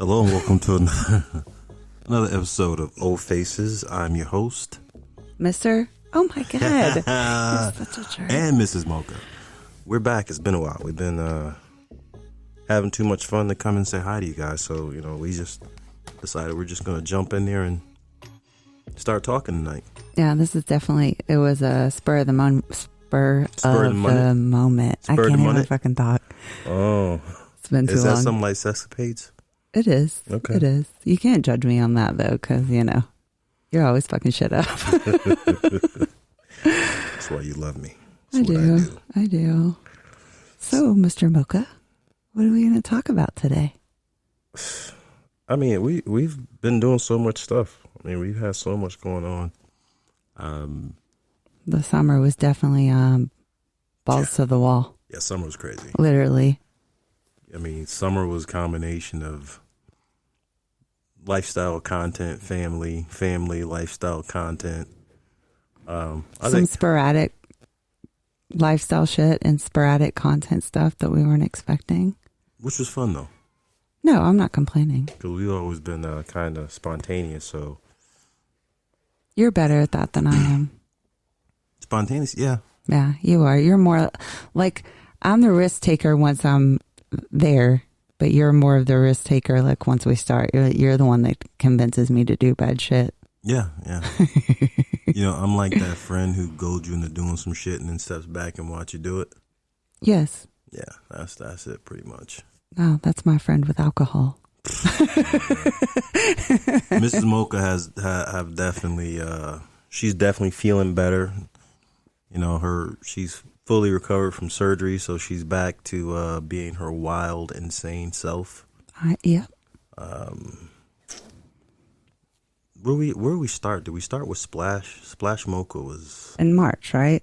Hello and welcome to another episode of Ofacez. I'm your host, Mr. Oh my God, you're such a jerk. And Mrs. Mocha. We're back. It's been a while. We've been having too much fun to come and say hi to you guys. So we just decided we're just gonna jump in there and start talking tonight. Yeah, this is definitely. It was a spur of the moment. I can't even fucking talk. Oh, it's been too long. Is that something like sexcapades? It is. Okay. It is. You can't judge me on that though, because you're always fucking shit up. That's why you love me. I do. So, Mr. Mocha, what are we going to talk about today? I mean, we've been doing so much stuff. I mean, we've had so much going on. The summer was definitely balls to the wall. Yeah, summer was crazy. Literally. I mean, summer was a combination of lifestyle content, family, lifestyle content. Some sporadic lifestyle shit and sporadic content stuff that we weren't expecting. Which was fun, though. No, I'm not complaining. Because we've always been kind of spontaneous, so. You're better at that than I am. Spontaneous, yeah. Yeah, you are. You're more like, I'm the risk taker once I'm there, but you're more of the risk taker like once we start. You're the one that convinces me to do bad shit. Yeah. I'm like that friend who goads you into doing some shit and then steps back and watch you do it. Yes. Yeah, that's it pretty much. Oh, that's my friend with alcohol. Mrs. Mocha have definitely she's definitely feeling better. She's fully recovered from surgery, so she's back to being her wild, insane self. Yeah. Where we start? Did we start with Splash? Splash Mocha was in March, right?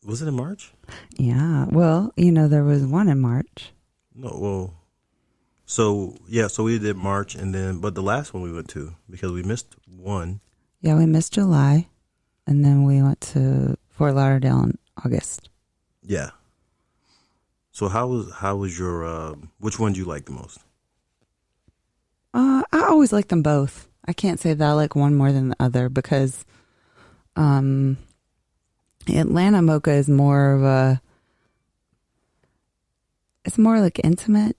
Was it in March? Yeah. Well, there was one in March. No. Well. So we did March, but the last one we went to because we missed one. Yeah, we missed July, and then we went to Fort Lauderdale in August. Yeah. So how was your which one do you like the most? I always like them both. I can't say that I like one more than the other because Atlanta Mocha is more it's more like intimate.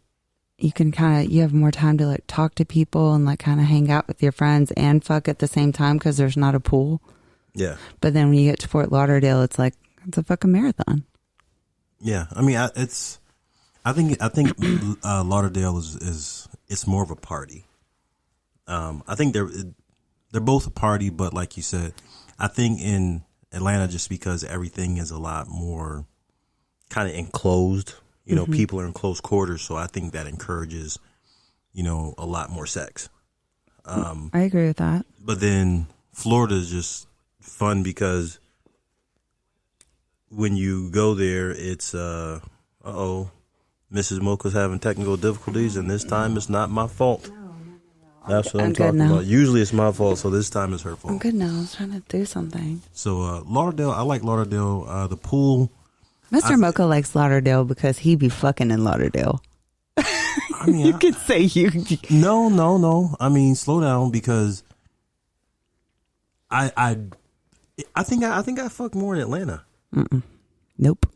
You can you have more time to like talk to people and like kind of hang out with your friends and fuck at the same time because there's not a pool. Yeah. But then when you get to Fort Lauderdale, it's like, it's a fucking marathon. Yeah. I mean, I think Lauderdale is it's more of a party. I think they're both a party, but like you said, I think in Atlanta, just because everything is a lot more kind of enclosed, people are in close quarters. So I think that encourages, a lot more sex. I agree with that. But then Florida is just fun because when you go there, it's Mrs. Mocha's having technical difficulties, and this time it's not my fault. That's what I'm talking about. Usually it's my fault, so this time it's her fault. I'm good now. I was trying to do something. So Lauderdale, I like Lauderdale. The pool. Mr. Mocha likes Lauderdale because he be fucking in Lauderdale. I mean, you could say you. No. I mean, slow down because I think I fuck more in Atlanta. Nope.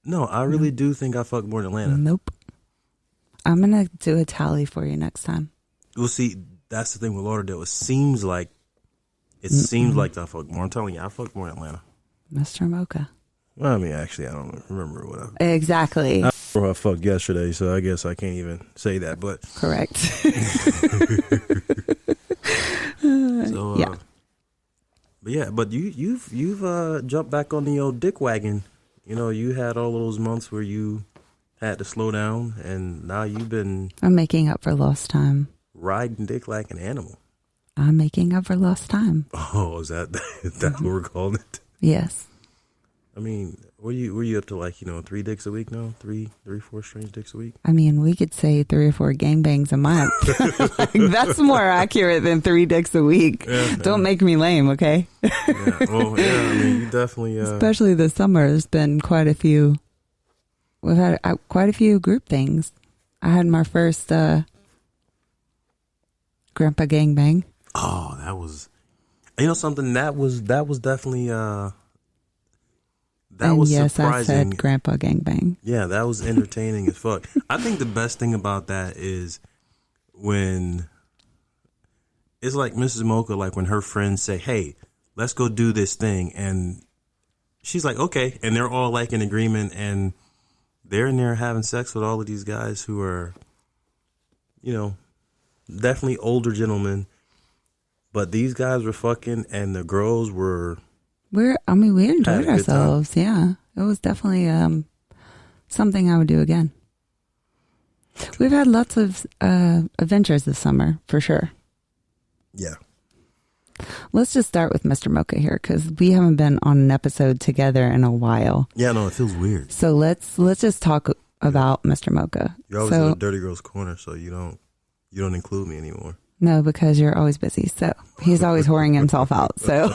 No, I really do think I fuck more in Atlanta. Nope. I'm gonna do a tally for you next time. Well, see, that's the thing with Lauderdale. It seems like I fuck more. I'm telling you, I fuck more in Atlanta. Mr. Mocha. Well, I mean, actually, I don't remember what Exactly. I fucked yesterday, so I guess I can't even say that. But correct. So yeah. But yeah, but you've jumped back on the old dick wagon. You had all those months where you had to slow down, and now you've been. I'm making up for lost time. Riding dick like an animal. I'm making up for lost time. Oh, is that what we're calling it? Yes. I mean, were you up to 3 dicks a week now? 4 strange dicks a week? I mean, we could say 3 or 4 gangbangs a month. That's more accurate than 3 dicks a week. Yeah, don't make me lame, okay? Yeah. Well, yeah. I mean, you definitely. Especially this summer, there's been quite a few. We've had quite a few group things. I had my first Grandpa Gangbang. Oh, that was, something that was definitely that And was yes, surprising. I said Grandpa Gangbang. Yeah, that was entertaining as fuck. I think the best thing about that is when it's like Mrs. Mocha, like when her friends say, "Hey, let's go do this thing," and she's like, "Okay," and they're all like in agreement, and they're in there having sex with all of these guys who are, definitely older gentlemen, but these guys were fucking, and the girls were. We enjoyed ourselves. Yeah, it was definitely something I would do again. We've had lots of adventures this summer, for sure. Yeah. Let's just start with Mr. Mocha here, because we haven't been on an episode together in a while. Yeah, no, it feels weird. So let's just talk about Mr. Mocha. You're always in the dirty girl's corner, so you don't include me anymore. No, because you're always busy. So he's always whoring himself out. So,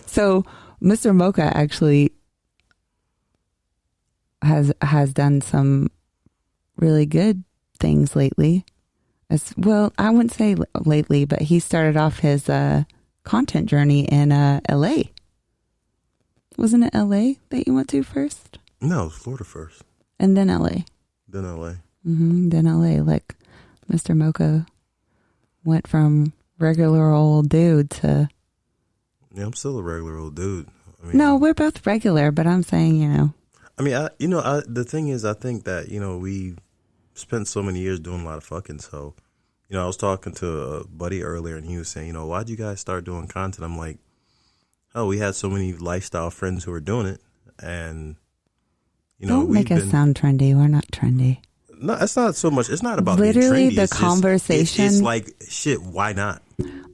so Mr. Mocha actually has done some really good things lately. As well, I wouldn't say lately, but he started off his content journey in LA. Wasn't it LA that you went to first? No, it was Florida first. And then LA. Then LA. Then LA. Like Mr. Mocha went from regular old dude to... Yeah, I'm still a regular old dude. No, we're both regular, but I'm saying, the thing is, I think that, we spent so many years doing a lot of fucking. So, I was talking to a buddy earlier and he was saying, why'd you guys start doing content? I'm like, oh, we had so many lifestyle friends who were doing it. And, don't make us sound trendy. We're not trendy. No, it's not so much. It's not about literally being trendy. The it's conversation. It's like, shit, why not?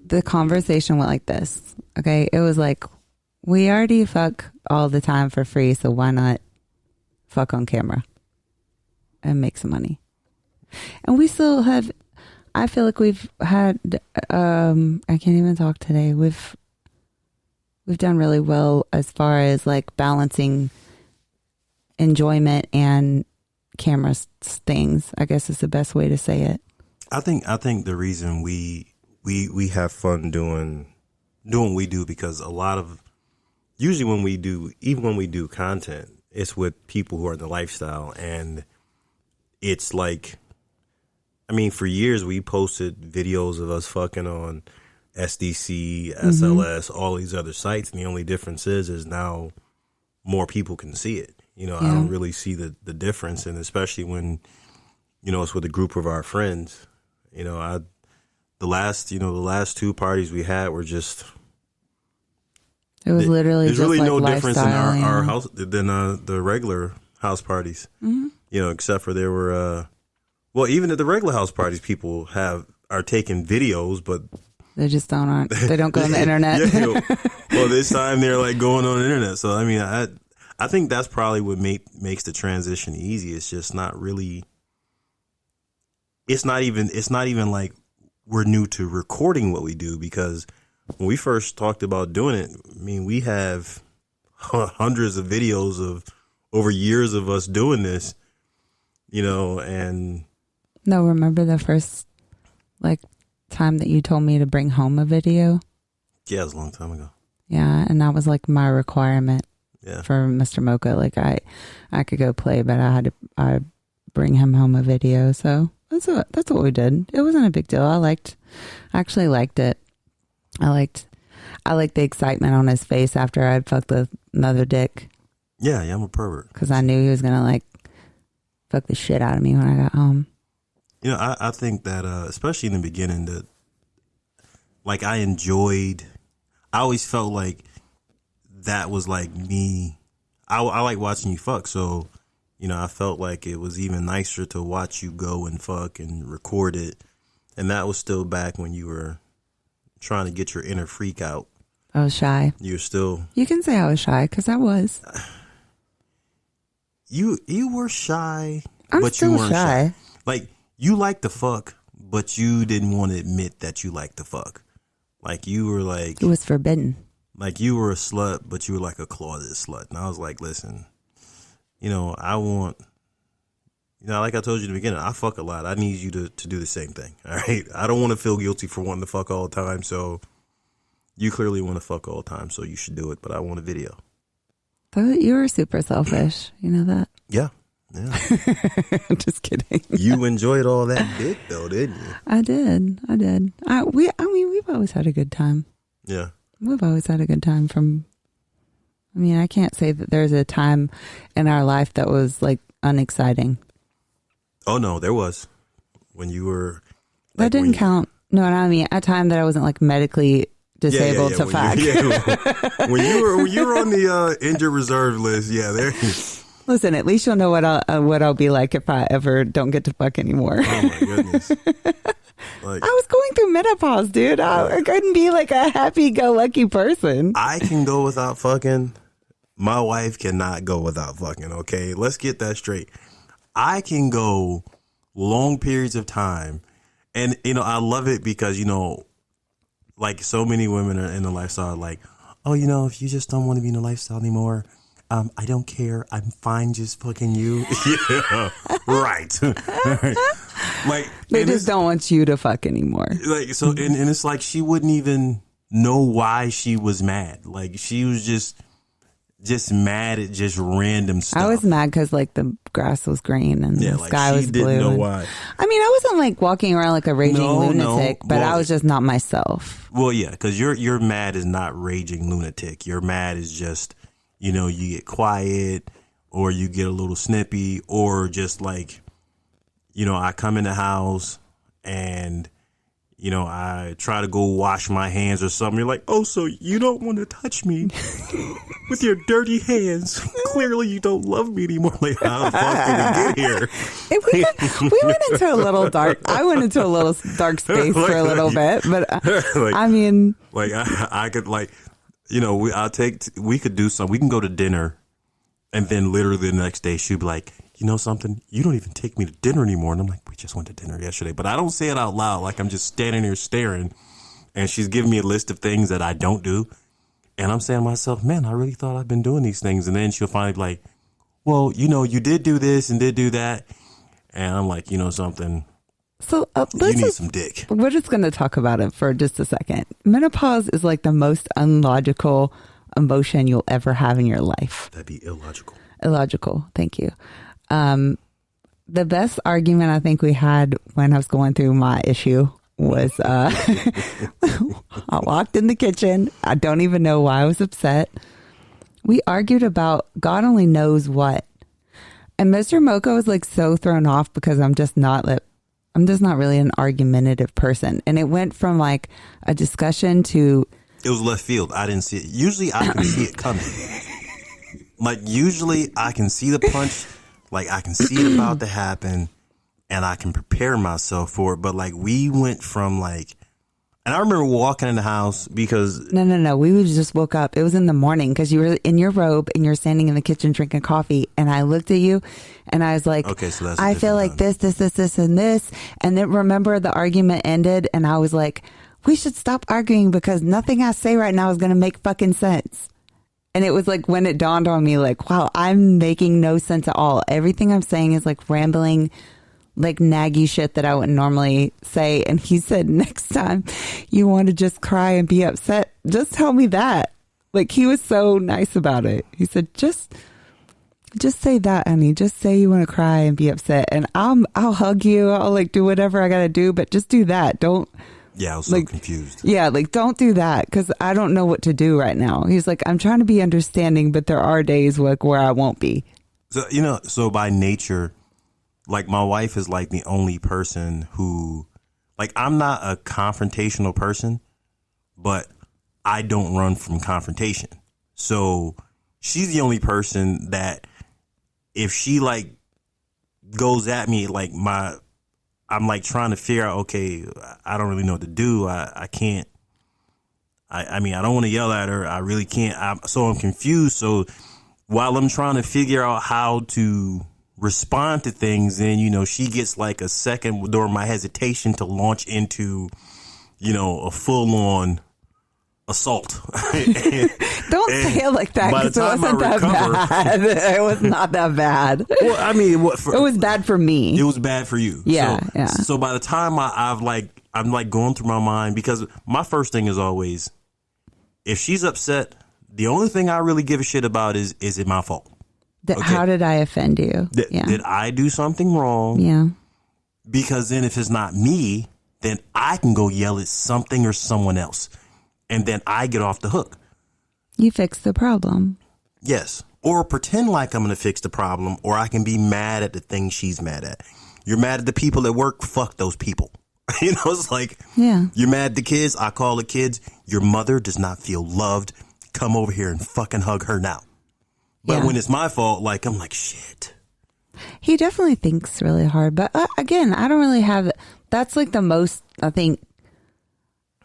The conversation went like this. Okay. It was like, we already fuck all the time for free. So why not fuck on camera and make some money? And we still have, I feel like we've had, I can't even talk today. We've done really well as far as like balancing enjoyment and camera things, I guess is the best way to say it. I think the reason we have fun doing what we do, because a lot of, usually when we do content, it's with people who are in the lifestyle, and it's like, for years we posted videos of us fucking on SDC, SLS, all these other sites, and the only difference is now more people can see it. I don't really see the difference, and especially when, it's with a group of our friends. The last two parties we had were just. It was literally there's just really like no difference in our yeah. house than the regular house parties. Mm-hmm. Except for there were, even at the regular house parties, people are taking videos, but they just they don't go on the internet. Well, this time they're like going on the internet. So I think that's probably what makes the transition easy. It's just not really. It's not even like we're new to recording what we do, because when we first talked about doing it, we have hundreds of videos of over years of us doing this, and. No, remember the first time that you told me to bring home a video? Yeah, it was a long time ago. Yeah, and that was like my requirement. Yeah. For Mr. Mocha, like I could go play, but I bring him home a video. So that's what we did. It wasn't a big deal. I actually liked it. I liked the excitement on his face after I'd fucked another dick. Yeah, I'm a pervert. Because I knew he was gonna fuck the shit out of me when I got home. I think that especially in the beginning, that I always felt like that was like me. I like watching you fuck, so I felt like it was even nicer to watch you go and fuck and record it, and that was still back when you were trying to get your inner freak out. I was shy. You're still. You can say I was shy, because I was. You were shy, but still you weren't shy. Like, you liked to fuck, but you didn't want to admit that you liked to fuck. Like, you were like... It was forbidden. Like, you were a slut, but you were like a closet slut. And I was like, listen, I want You know, like I told you in the beginning, I fuck a lot. I need you to do the same thing. All right. I don't want to feel guilty for wanting to fuck all the time. So you clearly want to fuck all the time. So you should do it. But I want a video. You were super selfish. You know that? Yeah. Yeah. Just kidding. You enjoyed all that dick though, didn't you? I did. We've always had a good time. Yeah. We've always had a good time I can't say that there's a time in our life that was like unexciting. Oh no, there was. When you were that didn't count. No, I mean a time that I wasn't like medically disabled to fuck. When you were on the injured reserve list, yeah, there. Listen, at least you'll know what I'll be like if I ever don't get to fuck anymore. Oh my goodness. Like, I was going through menopause, dude. I couldn't be like a happy-go-lucky person. I can go without fucking. My wife cannot go without fucking, okay? Let's get that straight. I can go long periods of time. And, you know, I love it because, you know, like so many women are in the lifestyle like, oh, you know, if you just don't want to be in the lifestyle anymore, I don't care. I'm fine just fucking you. Yeah, right. Like they just don't want you to fuck anymore. Like so, and it's like she wouldn't even know why she was mad. Like she was just mad at just random stuff. I was mad because like the grass was green and the sky was blue. Didn't know why. I mean, I wasn't like walking around like a raging lunatic, but I was just not myself. Well, yeah, because your mad is not raging lunatic. Your mad is just, you know, you get quiet or you get a little snippy or just like, you know, I come in the house and, you know, I try to go wash my hands or something. You're like, oh, so you don't want to touch me with your dirty hands. Clearly you don't love me anymore. Like, how the fuck did we get here? We went into a little dark. I went into a little dark space for a little bit. But like, I mean. Like, I could like, you know, we could do something. We can go to dinner. And then literally the next day she'd be like, you know something? You don't even take me to dinner anymore. And I'm like, we just went to dinner yesterday. But I don't say it out loud. Like I'm just standing here staring. And she's giving me a list of things that I don't do. And I'm saying to myself, man, I really thought I've been doing these things. And then she'll finally be like, well, you know, you did do this and did do that. And I'm like, you know something? So you need some dick. We're just going to talk about it for just a second. Menopause is like the most unlogical emotion you'll ever have in your life. That'd be illogical. Illogical. Thank you. The best argument I think we had when I was going through my issue was I walked in the kitchen. I don't even know why I was upset. We argued about God only knows what. And Mr. Mocha was like so thrown off because I'm just not really an argumentative person. And it went from like a discussion to... It was left field. I didn't see it. Usually I can see it coming. Like usually I can see the punch. Like I can see it about to happen and I can prepare myself for it. But like we went from like, and I remember walking in the house because. No. We just woke up. It was in the morning because you were in your robe and you're standing in the kitchen drinking coffee. And I looked at you and I was like, okay, so that's I feel like this, and this. And then remember the argument ended and I was like, we should stop arguing because nothing I say right now is going to make fucking sense. And it was like when it dawned on me, like, wow, I'm making no sense at all. Everything I'm saying is like rambling, like naggy shit that I wouldn't normally say. And he said, next time you want to just cry and be upset, just tell me that. Like he was so nice about it. He said, just say that, honey. Just say you want to cry and be upset. And I'll hug you. I'll like do whatever I got to do, but just do that. Don't. Yeah, I was so confused. Yeah, like, don't do that because I don't know what to do right now. He's like, I'm trying to be understanding, but there are days where I won't be. So, you know, so by nature, like, my wife is, like, the only person who, like, I'm not a confrontational person, but I don't run from confrontation. So she's the only person that if she, like, goes at me, like, I'm like trying to figure out, okay, I don't really know what to do. I can't. I mean, I don't want to yell at her. I really can't. I'm confused. So while I'm trying to figure out how to respond to things, then, you know, she gets like a second during my hesitation to launch into, you know, a full on assault. Don't say it like that, because it wasn't that bad. It was not that bad. Well, I mean, it was bad for me. It was bad for you. Yeah, so, yeah. So by the time I'm like going through my mind, because my first thing is always, if she's upset, the only thing I really give a shit about is it my fault? Okay. How did I offend you? Did I do something wrong? Yeah. Because then if it's not me, then I can go yell at something or someone else. And then I get off the hook. You fix the problem. Yes. Or pretend like I'm going to fix the problem, or I can be mad at the thing she's mad at. You're mad at the people at work? Fuck those people. You know, it's like, yeah. You're mad at the kids? I call the kids. Your mother does not feel loved. Come over here and fucking hug her now. But when it's my fault, like, I'm like, shit. He definitely thinks really hard. But again, I don't really have, that's like the most, I think,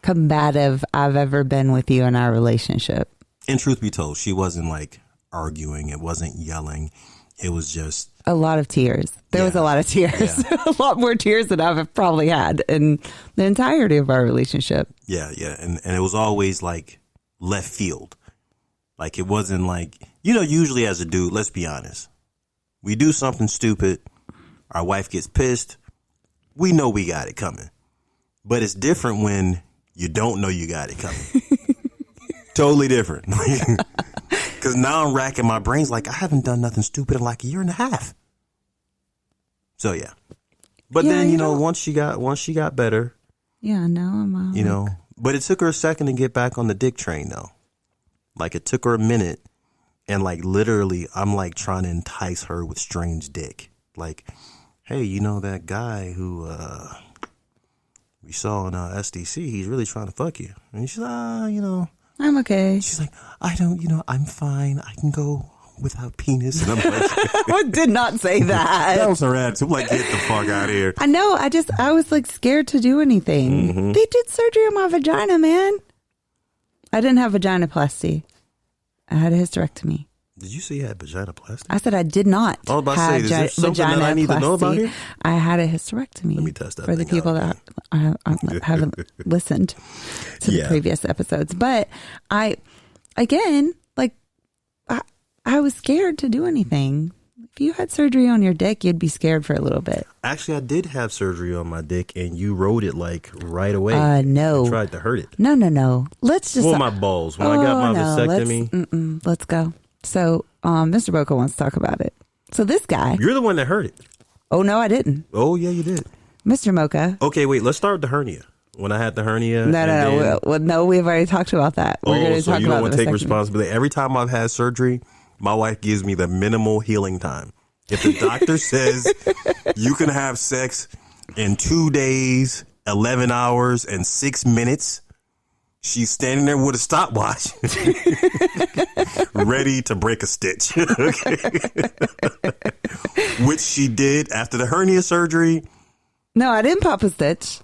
combative I've ever been with you in our relationship. And truth be told, she wasn't like arguing. It wasn't yelling. It was just a lot of tears. There was a lot of tears. Yeah. A lot more tears than I've probably had in the entirety of our relationship. Yeah. And it was always like left field. Like, it wasn't like, you know, usually as a dude, let's be honest, we do something stupid, our wife gets pissed, we know we got it coming. But it's different when you don't know you got it coming. Totally different. Because now I'm racking my brains like, I haven't done nothing stupid in like a year and a half. So, yeah. But then, you know, once she got better. Yeah, no, I'm you know, but it took her a second to get back on the dick train, though. Like, it took her a minute. And, like, literally, I'm, like, trying to entice her with strange dick. Like, hey, you know that guy who we saw in SDC, he's really trying to fuck you. And she's like, you know. I'm okay. She's like, I don't, you know, I'm fine. I can go without penis. And I'm like, I did not say that. That was her attitude. I'm like, get the fuck out of here. I know. I was, like, scared to do anything. Mm-hmm. They did surgery on my vagina, man. I didn't have vaginoplasty. I had a hysterectomy. Did you say you had vaginoplasty? I said I did not. I was about to say, is there something that I need to know about here? I had a hysterectomy. Let me test that for the people that haven't listened to the previous episodes. But I was scared to do anything. If you had surgery on your dick, you'd be scared for a little bit. Actually, I did have surgery on my dick, and you rode it like right away. No. I tried to hurt it. No. Let's just... Well, my balls. When I got my vasectomy. Let's go. So, Mr. Boca wants to talk about it. So this guy... You're the one that hurt it. Oh, no, I didn't. Oh, yeah, you did. Mr. Mocha. Okay, wait, let's start with the hernia. When I had the hernia... No, we've already talked about that. We're going to so talk you about don't want to take responsibility. Every time I've had surgery, my wife gives me the minimal healing time. If the doctor says you can have sex in 2 days, 11 hours, and 6 minutes, she's standing there with a stopwatch, ready to break a stitch. Which she did after the hernia surgery. No, I didn't pop a stitch.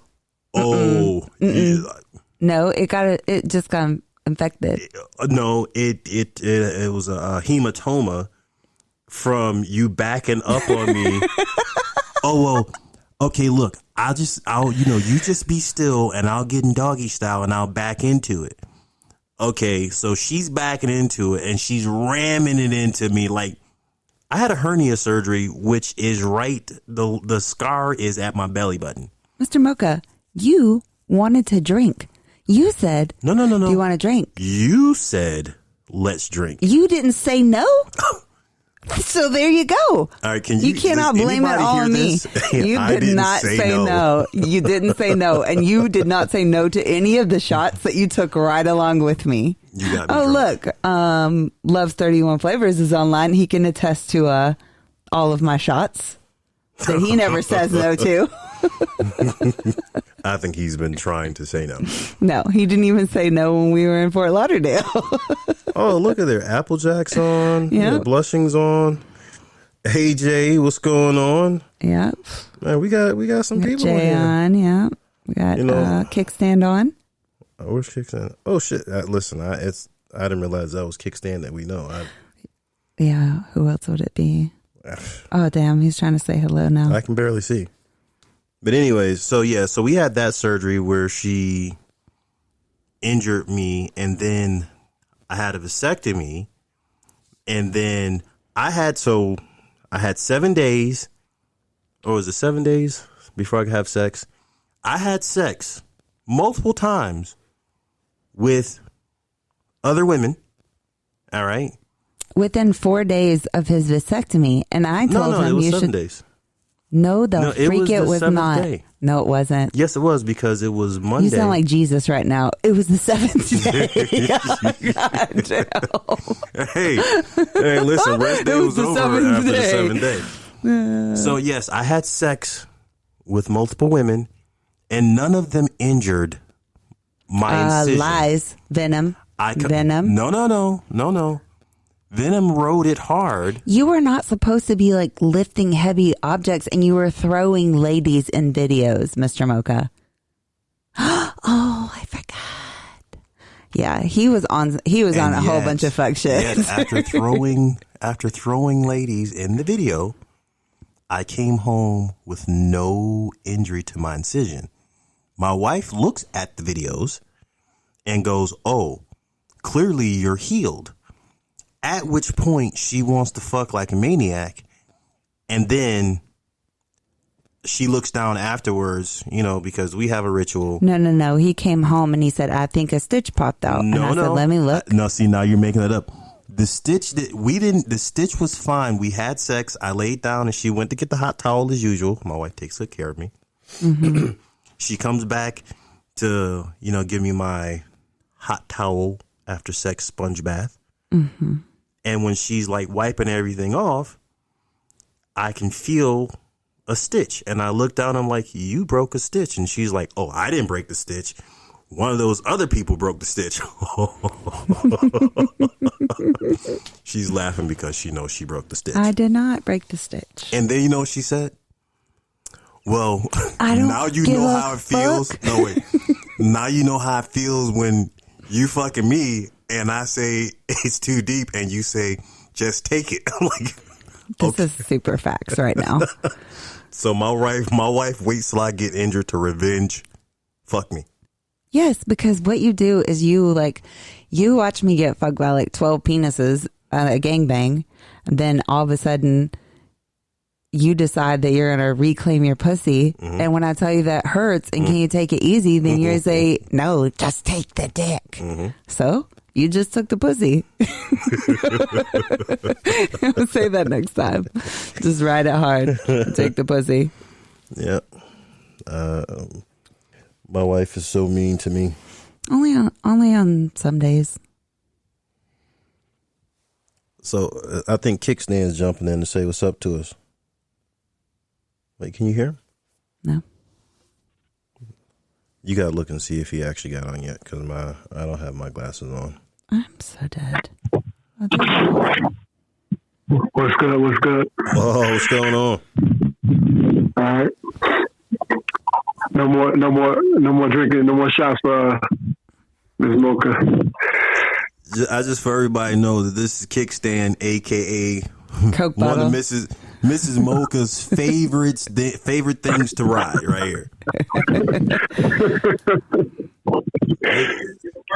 Oh. Yeah. No, it just got infected. No, it was a hematoma from you backing up on me. Oh, well, okay, look, you just be still and I'll get in doggy style and I'll back into it. Okay, so she's backing into it and she's ramming it into me. Like, I had a hernia surgery, which is the scar is at my belly button. Mr. Mocha, you wanted to drink. You said, no. Do you want to drink? You said, let's drink. You didn't say no? So there you go. All right, you cannot blame it all on me. You did not say no. You didn't say no. And you did not say no to any of the shots that you took right along with me. You got me drunk. Look, Love's 31 Flavors is online. He can attest to all of my shots that he never says no to. I think he's been trying to say no. No, he didn't even say no when we were in Fort Lauderdale. Oh, look at there. Applejack's on. Yeah. Blushing's on. Hey, Jay, what's going on? Yeah. Man, we got some people Jay on, yeah. We got Kickstand on. Oh, where's Kickstand? Oh, shit. Listen, I didn't realize that was Kickstand that we know. Yeah, who else would it be? Oh, damn, he's trying to say hello now. I can barely see. But anyways, so we had that surgery where she injured me, and then I had a vasectomy, and then I had 7 days, or was it 7 days before I could have sex? I had sex multiple times with other women. All right. Within 4 days of his vasectomy, and I told him it was you 7 should. days. No, freak, it was not. Day. No, it wasn't. Yes, it was, because it was Monday. You sound like Jesus right now. It was the 7th day. Oh, God, hey, listen, rest day was over after the 7th day. So yes, I had sex with multiple women, and none of them injured my incision. Lies, Venom. Venom. No. Venom rode it hard. You were not supposed to be like lifting heavy objects, and you were throwing ladies in videos, Mr. Mocha. Oh, I forgot. Yeah, he was on a whole bunch of fuck shit. Yes, after throwing ladies in the video, I came home with no injury to my incision. My wife looks at the videos and goes, "Oh, clearly you're healed." At which point she wants to fuck like a maniac, and then she looks down afterwards, because we have a ritual. No. He came home and he said, "I think a stitch popped out." And I said, "Let me look." No, see, now you're making that up. The stitch the stitch was fine. We had sex. I laid down and she went to get the hot towel as usual. My wife takes good care of me. Mm-hmm. She comes back to, give me my hot towel after sex sponge bath. Mm-hmm. And when she's like wiping everything off, I can feel a stitch. And I look down, I'm like, "You broke a stitch." And she's like, "Oh, I didn't break the stitch. One of those other people broke the stitch." She's laughing because she knows she broke the stitch. I did not break the stitch. And then you know what she said? "Well, now you know how it feels." No, wait. Now you know how it feels when you fucking me and I say it's too deep and you say, "Just take it." I'm like, this is super facts right now. So my wife waits till I get injured to revenge fuck me. Yes, because what you do is you watch me get fucked by like 12 penises at a gangbang, and then all of a sudden you decide that you're going to reclaim your pussy. Mm-hmm. And when I tell you that hurts and can you take it easy, then you're going to say, "No, just take the dick." Mm-hmm. So you just took the pussy. I'll say that next time. Just ride it hard. Take the pussy. Yeah. My wife is so mean to me. Only on some days. So I think Kickstand's jumping in to say what's up to us. Wait, can you hear him? No. You gotta look and see if he actually got on yet, because I don't have my glasses on. I'm so dead. What's good? Oh, what's going on? All right. No more drinking, no more shots for Ms. Mocha. I just for everybody know that this is Kickstand, aka Coke one bottle. of Mrs. Mocha's favorite things to ride right here.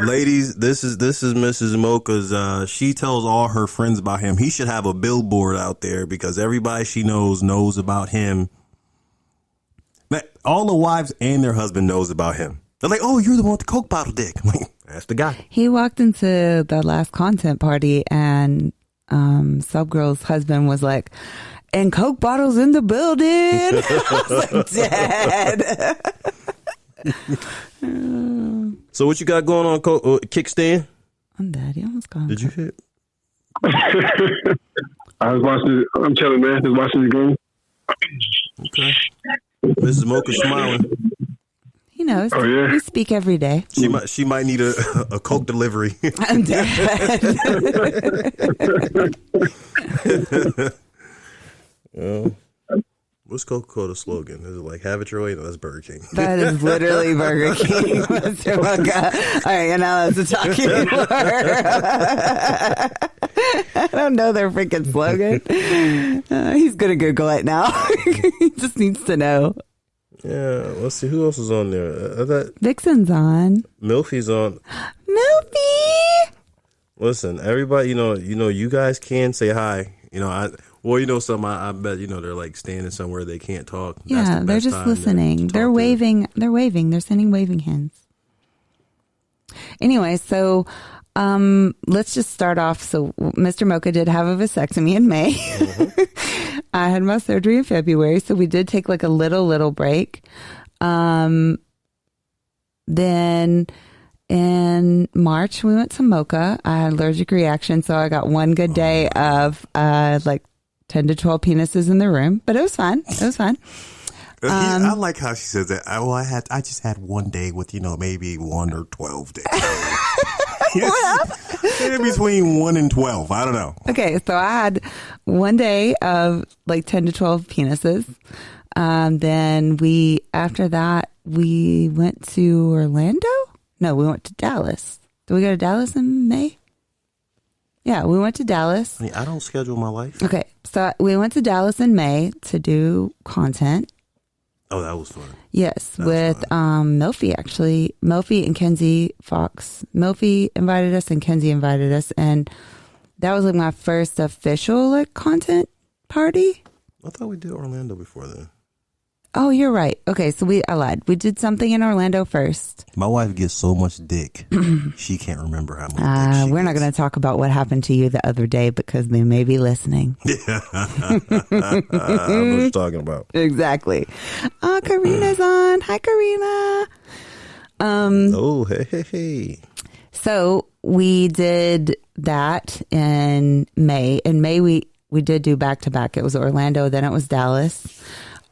Ladies, this is Mrs. Mocha's. She tells all her friends about him. He should have a billboard out there because everybody she knows about him. All the wives and their husband knows about him. They're like, "Oh, you're the one with the Coke bottle dick." I'm like, that's the guy. He walked into the last content party and Subgirl's husband was like, "And Coke bottles in the building." I was like, "Dad." So what you got going on, Kickstand? I'm dead. He almost gone. Did you hit? I was watching. I'm chilling, man. Just watching the game. Okay. Mrs. Mocha smiling. He knows. Oh, yeah. We speak every day. She might need a Coke delivery. I'm dead. What's Coca-Cola's slogan? Is it like "Have it your way"? No, that's Burger King. That is literally Burger King. Mr. Mocha. All right, and now that's a talking more. I don't know their freaking slogan. He's going to Google it now. He just needs to know. Yeah, let's see who else is on there. That Vixen's on. Milfy's on. Milfy! Listen, everybody, you guys can say hi. Something. I bet they're like standing somewhere they can't talk. Yeah, they're just listening. They're waving. They're waving. They're sending waving hands. Anyway, so let's just start off. So Mr. Mocha did have a vasectomy in May. Mm-hmm. I had my surgery in February, so we did take like a little break. Then in March, we went to Mocha. I had allergic reaction, so I got one good day of like 10 to 12 penises in the room, but it was fun. It was fun. I like how she says that. I just had one day with, maybe 1 or 12 days. In between 1 and 12. I don't know. Okay, so I had one day of like 10 to 12 penises. Then after that, we went to Orlando. No, we went to Dallas. Did we go to Dallas in May? Yeah, we went to Dallas. I don't schedule my life. Okay, so we went to Dallas in May to do content. Oh, that was fun. Yes, with Milfy, actually. Milfy and Kenzie Fox. Milfy invited us and Kenzie invited us. And that was like my first official like content party. I thought we did Orlando before then. Oh, you're right. Okay, so I lied. We did something in Orlando first. My wife gets so much dick. She can't remember how much dick she We're not going to talk about what happened to you the other day because they may be listening. Yeah. I know what you're talking about. Exactly. Karina's on. Hi, Karina. Hey. So we did that in May. In May, we did do back-to-back. It was Orlando, then it was Dallas.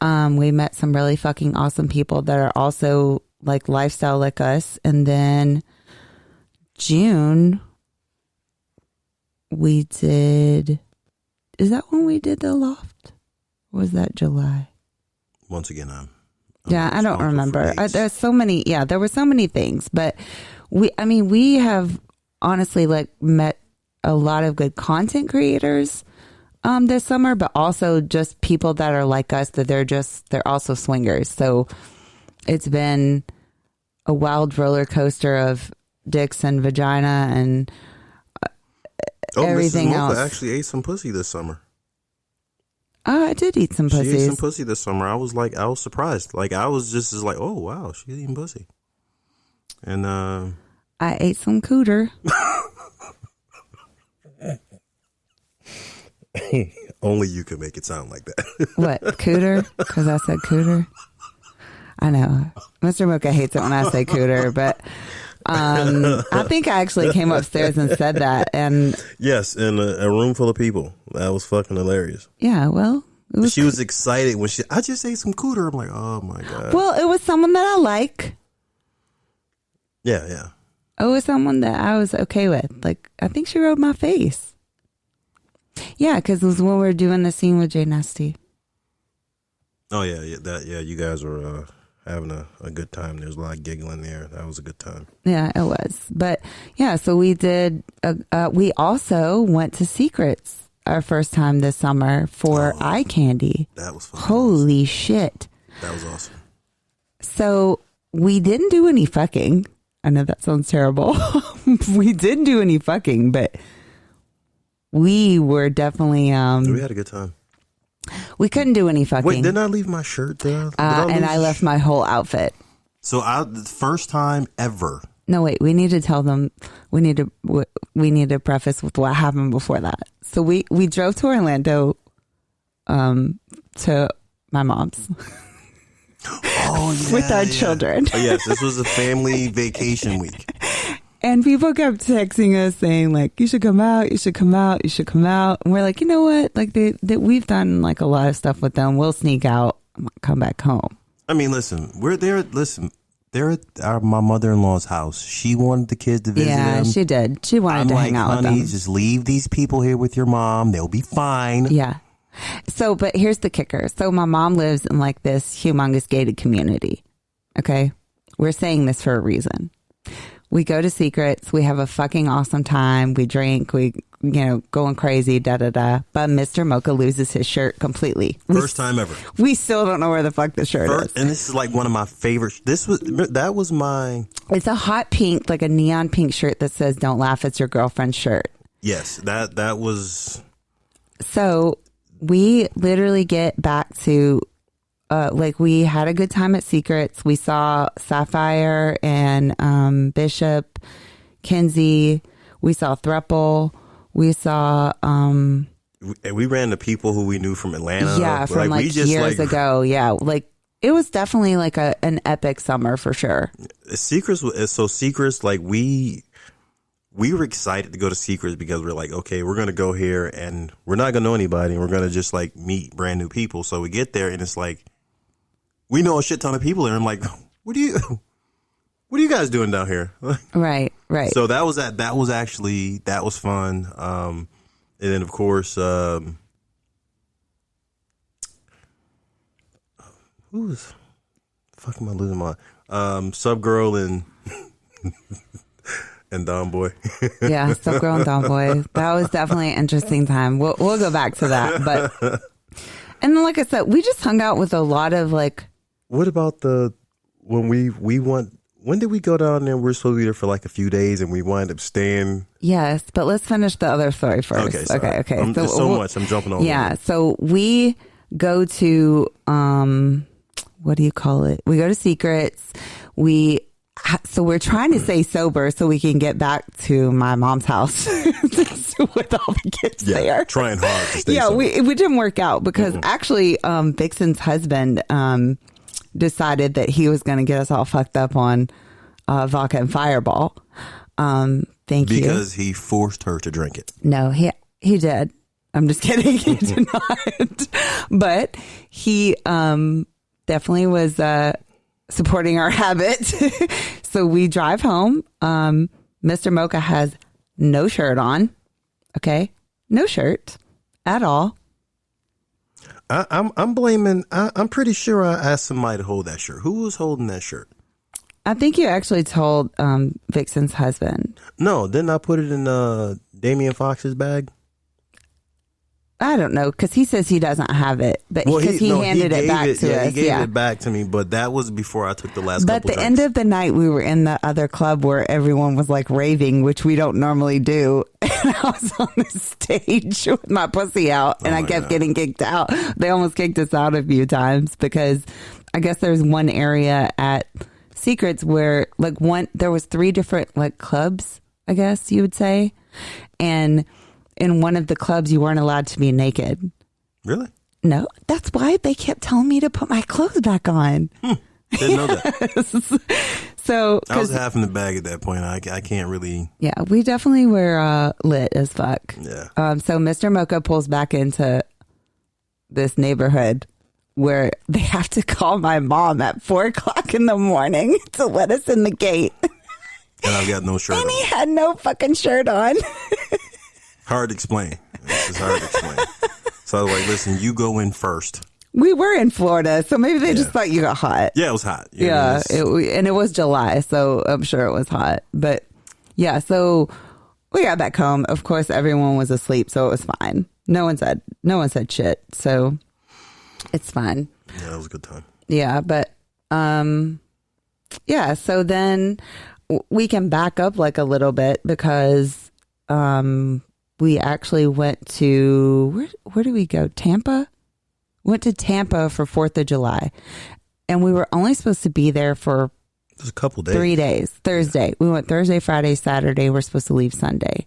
We met some really fucking awesome people that are also like lifestyle like us. And then June, we did, is that when we did the loft? Or was that July? Once again, I don't remember. There's so many. Yeah, there were so many things. But we have honestly like met a lot of good content creators this summer, but also just people that are like us, that they're also swingers. So it's been a wild roller coaster of dicks and vagina and everything Mrs. Mocha else. Actually ate some pussy this summer. I did eat some pussies. She ate some pussy this summer. I was surprised. Like I was just like, oh wow, she's eating pussy. And I ate some cooter. Only you can make it sound like that. What, cooter? Because I said cooter. I know Mr. Mocha hates it when I say cooter, but I think I actually came upstairs and said that. And yes, in a room full of people. That was fucking hilarious. Yeah, well, she was excited when I just ate some cooter. I'm like, oh my god. Well, it was someone that I like. Yeah. It was someone that I was okay with. Like, I think she rode my face. Yeah, because it was when we were doing the scene with Jay Nasty. Oh yeah. You guys were having a good time. There was a lot of giggling there. That was a good time. Yeah, it was. But yeah, so we did. We also went to Secrets our first time this summer for eye candy. That was fun. Holy shit! That was awesome. So we didn't do any fucking. I know that sounds terrible. We didn't do any fucking, but we were definitely. We had a good time. We couldn't do any fucking. Wait, didn't I leave my shirt there? I left my whole outfit. So the first time ever. No, wait. We need to tell them. We need to preface with what happened before that. So we drove to Orlando, to my mom's. Oh, yeah, with our children. Oh, yes, this was a family vacation week. And people kept texting us saying, like, you should come out, you should come out, you should come out. And we're like, you know what? Like, we've done, like, a lot of stuff with them. We'll sneak out and come back home. I mean, listen, we're there. Listen, they're at my mother-in-law's house. She wanted the kids to visit them. Yeah, she did. She wanted to hang out with them. Just leave these people here with your mom. They'll be fine. Yeah. So, but here's the kicker. So my mom lives in, like, this humongous gated community. Okay? We're saying this for a reason. We go to Secrets. We have a fucking awesome time. We drink. We, going crazy, da-da-da. But Mr. Mocha loses his shirt completely. First time ever. We still don't know where the fuck the shirt is. And this is like one of my favorite. That was my. It's a hot pink, like a neon pink shirt that says, "Don't laugh, it's your girlfriend's shirt." Yes, that was. So we literally get back to, we had a good time at Secrets. We saw Sapphire and Bishop, Kinsey. We saw Thruple. We saw. We ran to people who we knew from Atlanta. Yeah, from years ago. Yeah, it was definitely like an epic summer for sure. Secrets. So Secrets, we were excited to go to Secrets because we're like, okay, we're going to go here and we're not going to know anybody. And we're going to just meet brand new people. So we get there and it's like, we know a shit ton of people there. I'm like, what are you guys doing down here? Right. So that was fun. And then of course, who's fuck am I losing my Subgirl and and Don Boy. Yeah, Subgirl and Don Boy. That was definitely an interesting time. We'll go back to that. But and then, like I said, we just hung out with a lot of What about when when did we go down there? We're supposed to be there for a few days and we wind up staying. Yes, but let's finish the other story first. Okay, sorry. Okay. There's so much. I'm jumping over. Yeah, so we go to what do you call it? We go to Secrets. So we're trying to stay sober so we can get back to my mom's house with all the kids there. Trying hard to stay sober. We didn't work out because actually Vixen's husband decided that he was going to get us all fucked up on vodka and Fireball. Thank you. Because he forced her to drink it. No, he did. I'm just kidding. He did not. But he definitely was supporting our habit. So we drive home. Mr. Mocha has no shirt on. Okay. No shirt at all. I'm blaming. I'm pretty sure I asked somebody to hold that shirt. Who was holding that shirt? I think you actually told Vixen's husband. No, didn't I put it in Damian Fox's bag? I don't know, because he says he doesn't have it, but because he handed it back to us. He gave it back to me, but that was before I took the last couple But the end of the night, we were in the other club where everyone was raving, which we don't normally do. And I was on the stage with my pussy out, and I kept getting kicked out. They almost kicked us out a few times because I guess there's one area at Secrets where there was 3 different clubs, I guess you would say. And in one of the clubs, you weren't allowed to be naked. Really? No, that's why they kept telling me to put my clothes back on. Didn't know that. So I was half in the bag at that point. I can't really. Yeah, we definitely were lit as fuck. Yeah. So Mr. Mocha pulls back into this neighborhood where they have to call my mom at 4:00 in the morning to let us in the gate. And I've got no shirt on. And he had no fucking shirt on. Hard to explain. This is hard to explain. So I was like, listen, you go in first. We were in Florida, so maybe they just thought you got hot. Yeah, it was hot. And it was July, so I'm sure it was hot. But yeah, so we got back home. Of course, everyone was asleep, so it was fine. No one said shit, so it's fine. Yeah, it was a good time. Yeah, but so then we can back up a little bit because we actually went to where did we go? Tampa? Went to Tampa for 4th of July. And we were only supposed to be there for just a couple days. 3 days. Thursday. Yeah. We went Thursday, Friday, Saturday. We're supposed to leave Sunday.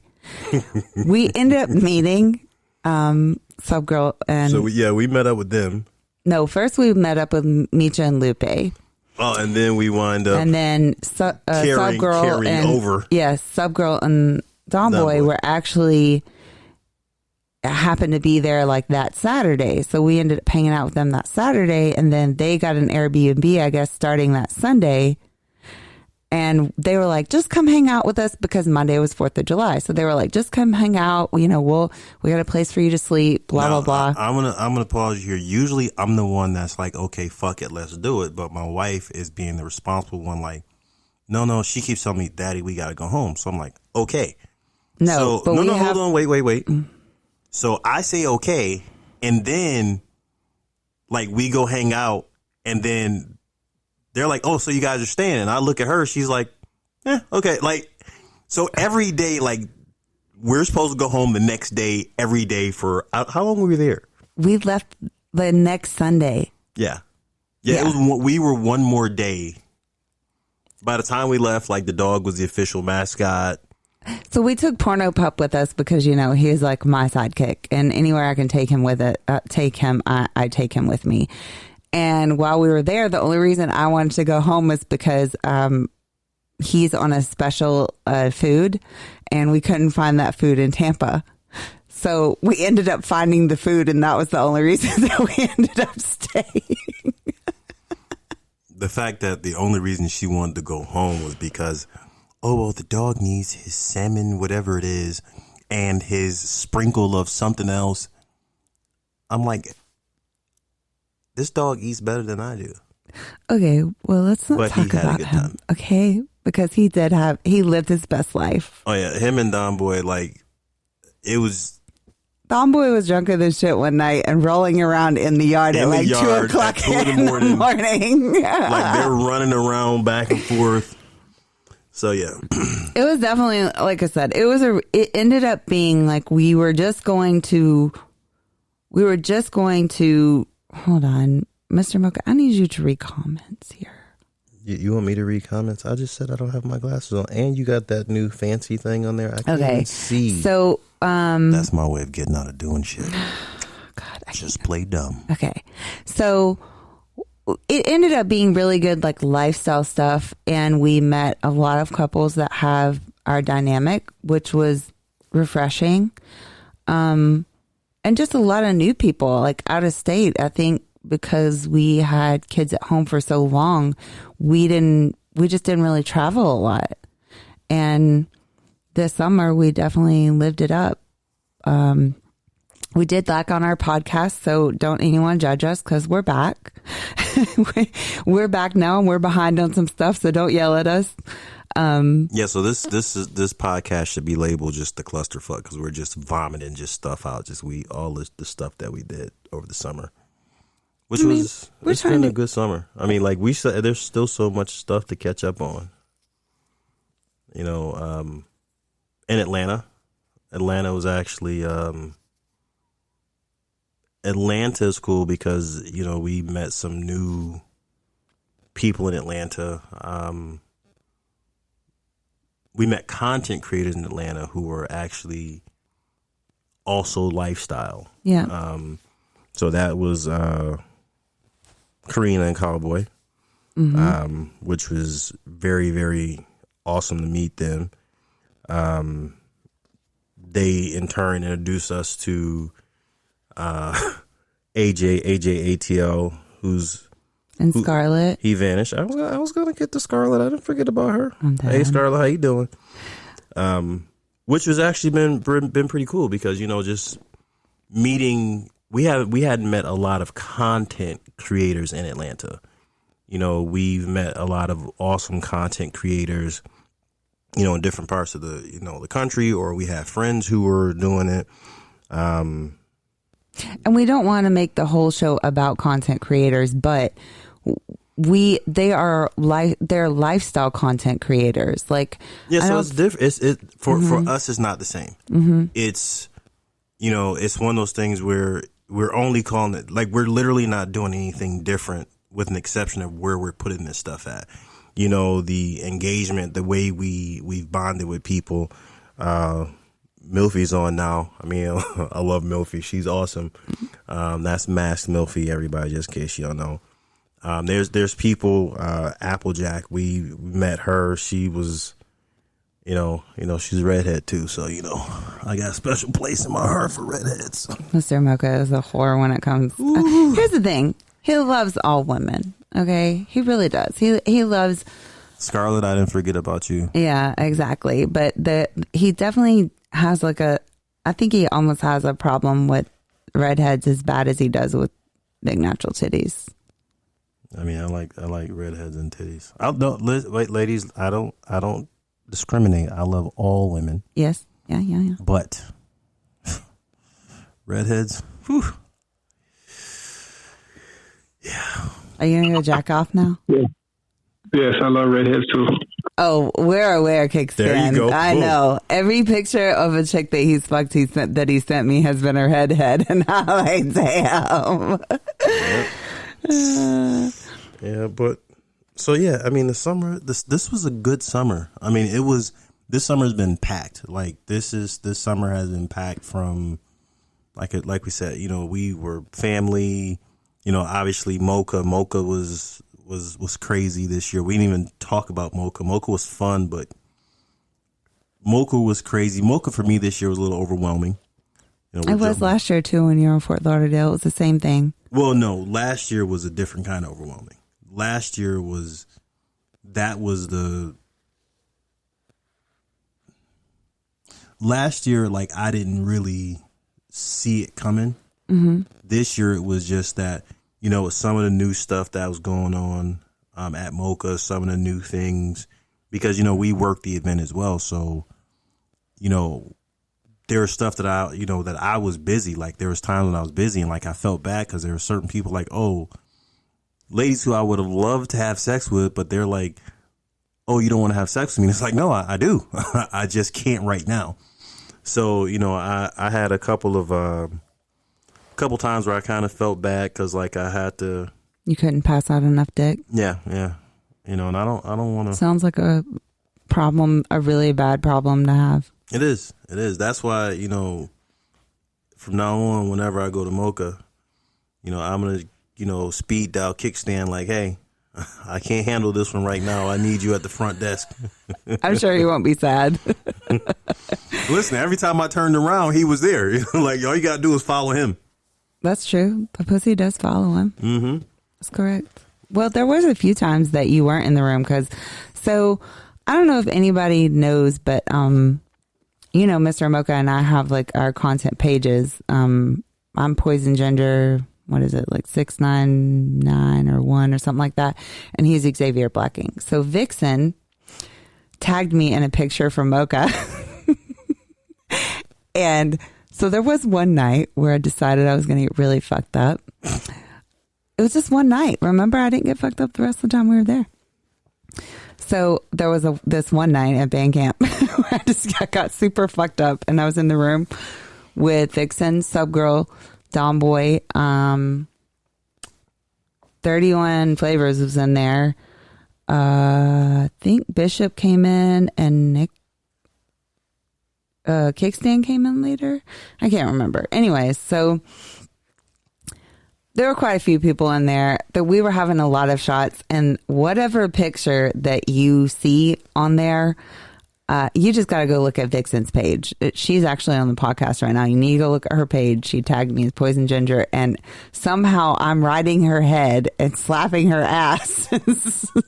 We ended up meeting Subgirl and so we met up with them. No, first we met up with Micha and Lupe. Oh, and then we wind up and then Subgirl and over. Yes, Subgirl and Don Boy were actually happened to be there that Saturday. So we ended up hanging out with them that Saturday, and then they got an Airbnb, I guess, starting that Sunday. And they were like, just come hang out with us because Monday was 4th of July. So they were like, just come hang out. We got a place for you to sleep, blah, blah, blah. I'm gonna pause you here. Usually I'm the one that's like, okay, fuck it, let's do it. But my wife is being the responsible one, no, she keeps telling me, Daddy, we got to go home. So I'm like, okay. No, so, hold on, wait. So I say okay, and then like we go hang out, and then they're like, oh, so you guys are staying? And I look at her, she's like, okay. Like, so every day, like we're supposed to go home the next day, every day for how long were we there? We left the next Sunday. Yeah. It was. We were one more day. By the time we left, like the dog was the official mascot. So we took Porno Pup with us because, you know, he's like my sidekick, and anywhere I can take him with it, I take him with me. And while we were there, the only reason I wanted to go home was because he's on a special food, and we couldn't find that food in Tampa. So we ended up finding the food, and that was the only reason that we ended up staying. The fact that the only reason she wanted to go home was because, oh, well, the dog needs his salmon, whatever it is, and his sprinkle of something else. I'm like, this dog eats better than I do. Okay, well, let's not talk about him. Time. Okay, because he lived his best life. Oh, yeah, him and Don Boy, like, it was... Don Boy was drunker than shit one night and rolling around in the yard at like 2 o'clock in the morning. Like they're running around back and forth. So yeah, it was definitely, like I said, it ended up being like we were just going to hold on, Mr. Mocha, I need you to read comments here. You want me to read comments? I just said I don't have my glasses on, and you got that new fancy thing on there. I can't even see. So that's my way of getting out of doing shit. God, just play dumb. Okay, so it ended up being really good, like lifestyle stuff, and we met a lot of couples that have our dynamic, which was refreshing, and just a lot of new people, like out of state. I think because we had kids at home for so long, we just didn't really travel a lot. And this summer we definitely lived it up. We did lack on our podcast, so don't anyone judge us because we're back. We're back now and we're behind on some stuff, so don't yell at us. Yeah, so this podcast should be labeled just the clusterfuck because we're just vomiting just stuff out, all the stuff that we did over the summer. It's been a good summer. I mean, like we said, there's still so much stuff to catch up on. You know, in Atlanta was actually Atlanta is cool because, you know, we met some new people in Atlanta. We met content creators in Atlanta who were actually also lifestyle. Yeah. So that was Karina and Cowboy, which was very, very awesome to meet them. They in turn introduced us to AJ ATL, and Scarlett. He vanished. I was gonna get to Scarlett. I didn't forget about her. Hey Scarlett, how you doing? Which was actually been pretty cool because, you know, just meeting. We hadn't met a lot of content creators in Atlanta. You know, we've met a lot of awesome content creators, you know, in different parts of the country, or we have friends who were doing it. And we don't want to make the whole show about content creators, but they're lifestyle content creators. Like, yeah, so it's different. For us, it's not the same. Mm-hmm. It's, you know, it's one of those things where we're only calling it, like, we're literally not doing anything different with an exception of where we're putting this stuff at. You know, the engagement, the way we've bonded with people. Milfy's on now. I mean, I love Milfy. She's awesome. That's Masked Milfy, everybody, just in case you don't know. There's people, Applejack, we met her. She was, you know, she's a redhead too. So, you know, I got a special place in my heart for redheads. Mr. Mocha is a whore when it comes. Here's the thing. He loves all women. Okay. He really does. He loves Scarlett. I didn't forget about you. Yeah, exactly. But he definitely has I think he almost has a problem with redheads as bad as he does with big natural titties. I mean, I like redheads and titties. Wait, ladies, I don't discriminate. I love all women. Yes. Yeah. But redheads, whew. Yeah. Are you gonna go jack off now? Yeah. Yes, I love redheads too. Oh, we're aware, Kickstand. There you go. I know. Every picture of a chick that he's fucked he sent me has been her head, and I'm like, damn. Yeah, but so yeah, I mean the summer this was a good summer. I mean this summer's been packed. Like this summer has been packed from like we said, you know, we were family, you know, obviously Mocha was crazy this year. We didn't even talk about Mocha. Mocha was fun, but Mocha was crazy. Mocha for me this year was a little overwhelming. You know, I was last year too when you were in Fort Lauderdale. It was the same thing. Well, no, last year was a different kind of overwhelming. Last year like I didn't really see it coming. Mm-hmm. This year it was just that, you know, some of the new stuff that was going on at Mocha, some of the new things, because, you know, we worked the event as well. So, you know, there was stuff that I was busy. Like there was times when I was busy and like I felt bad because there were certain people like, oh, ladies who I would have loved to have sex with, but they're like, oh, you don't want to have sex with me. And it's like, no, I do. I just can't right now. So, you know, I had a couple times where I kind of felt bad because like I had to. You couldn't pass out enough dick. Yeah. You know, and I don't want to. Sounds like a problem, a really bad problem to have. It is. That's why, you know, from now on, whenever I go to Mocha, you know, I'm going to, you know, speed dial Kickstand like, hey, I can't handle this one right now. I need you at the front desk. I'm sure he won't be sad. Listen, every time I turned around, he was there. Like, all you got to do is follow him. That's true. The pussy does follow him. Mm-hmm. That's correct. Well, there was a few times that you weren't in the room so I don't know if anybody knows, but, you know, Mr. Mocha and I have like our content pages. I'm Poison Ginger. What is it, like 699 or 1 or something like that? And he's Xavier Blacking. So Vixen tagged me in a picture from Mocha. And so there was one night where I decided I was going to get really fucked up. It was just one night. Remember, I didn't get fucked up the rest of the time we were there. So there was this one night at band camp where I just got super fucked up. And I was in the room with Vixen, Subgirl, Dom Boy, 31 Flavors was in there. I think Bishop came in and Nick Kickstand came in later. I can't remember. Anyways, so there were quite a few people in there that we were having a lot of shots, and whatever picture that you see on there, you just got to go look at Vixen's page. She's actually on the podcast right now. You need to go look at her page. She tagged me as Poison Ginger, and somehow I'm riding her head and slapping her ass.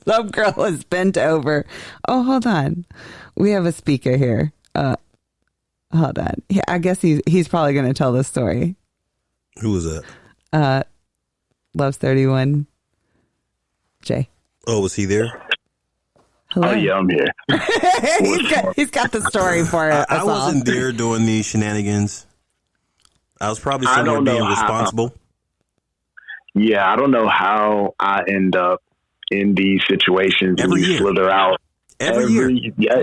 Some girl is bent over. Oh, hold on. We have a speaker here. Hold on. Yeah, I guess he's probably going to tell this story. Who was that? Loves 31. Jay. Oh, was he there? Hello? Oh, yeah, I'm here. he's got the story for it. I wasn't there doing these shenanigans. I was probably somewhere being responsible. Yeah, I don't know how I end up in these situations and we slither out. Every year. Yeah.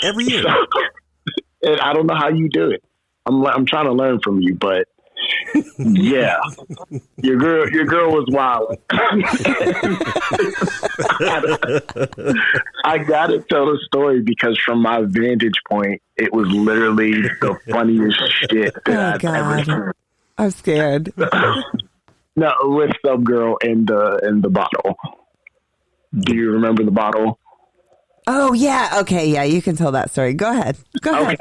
Every year. And I don't know how you do it. I'm trying to learn from you, but yeah, your girl was wild. I gotta tell the story because from my vantage point, it was literally the funniest shit that I've ever seen. I'm scared. No, with Subgirl and the bottle. Do you remember the bottle? Oh yeah, okay, yeah, you can tell that story. Go ahead. Okay.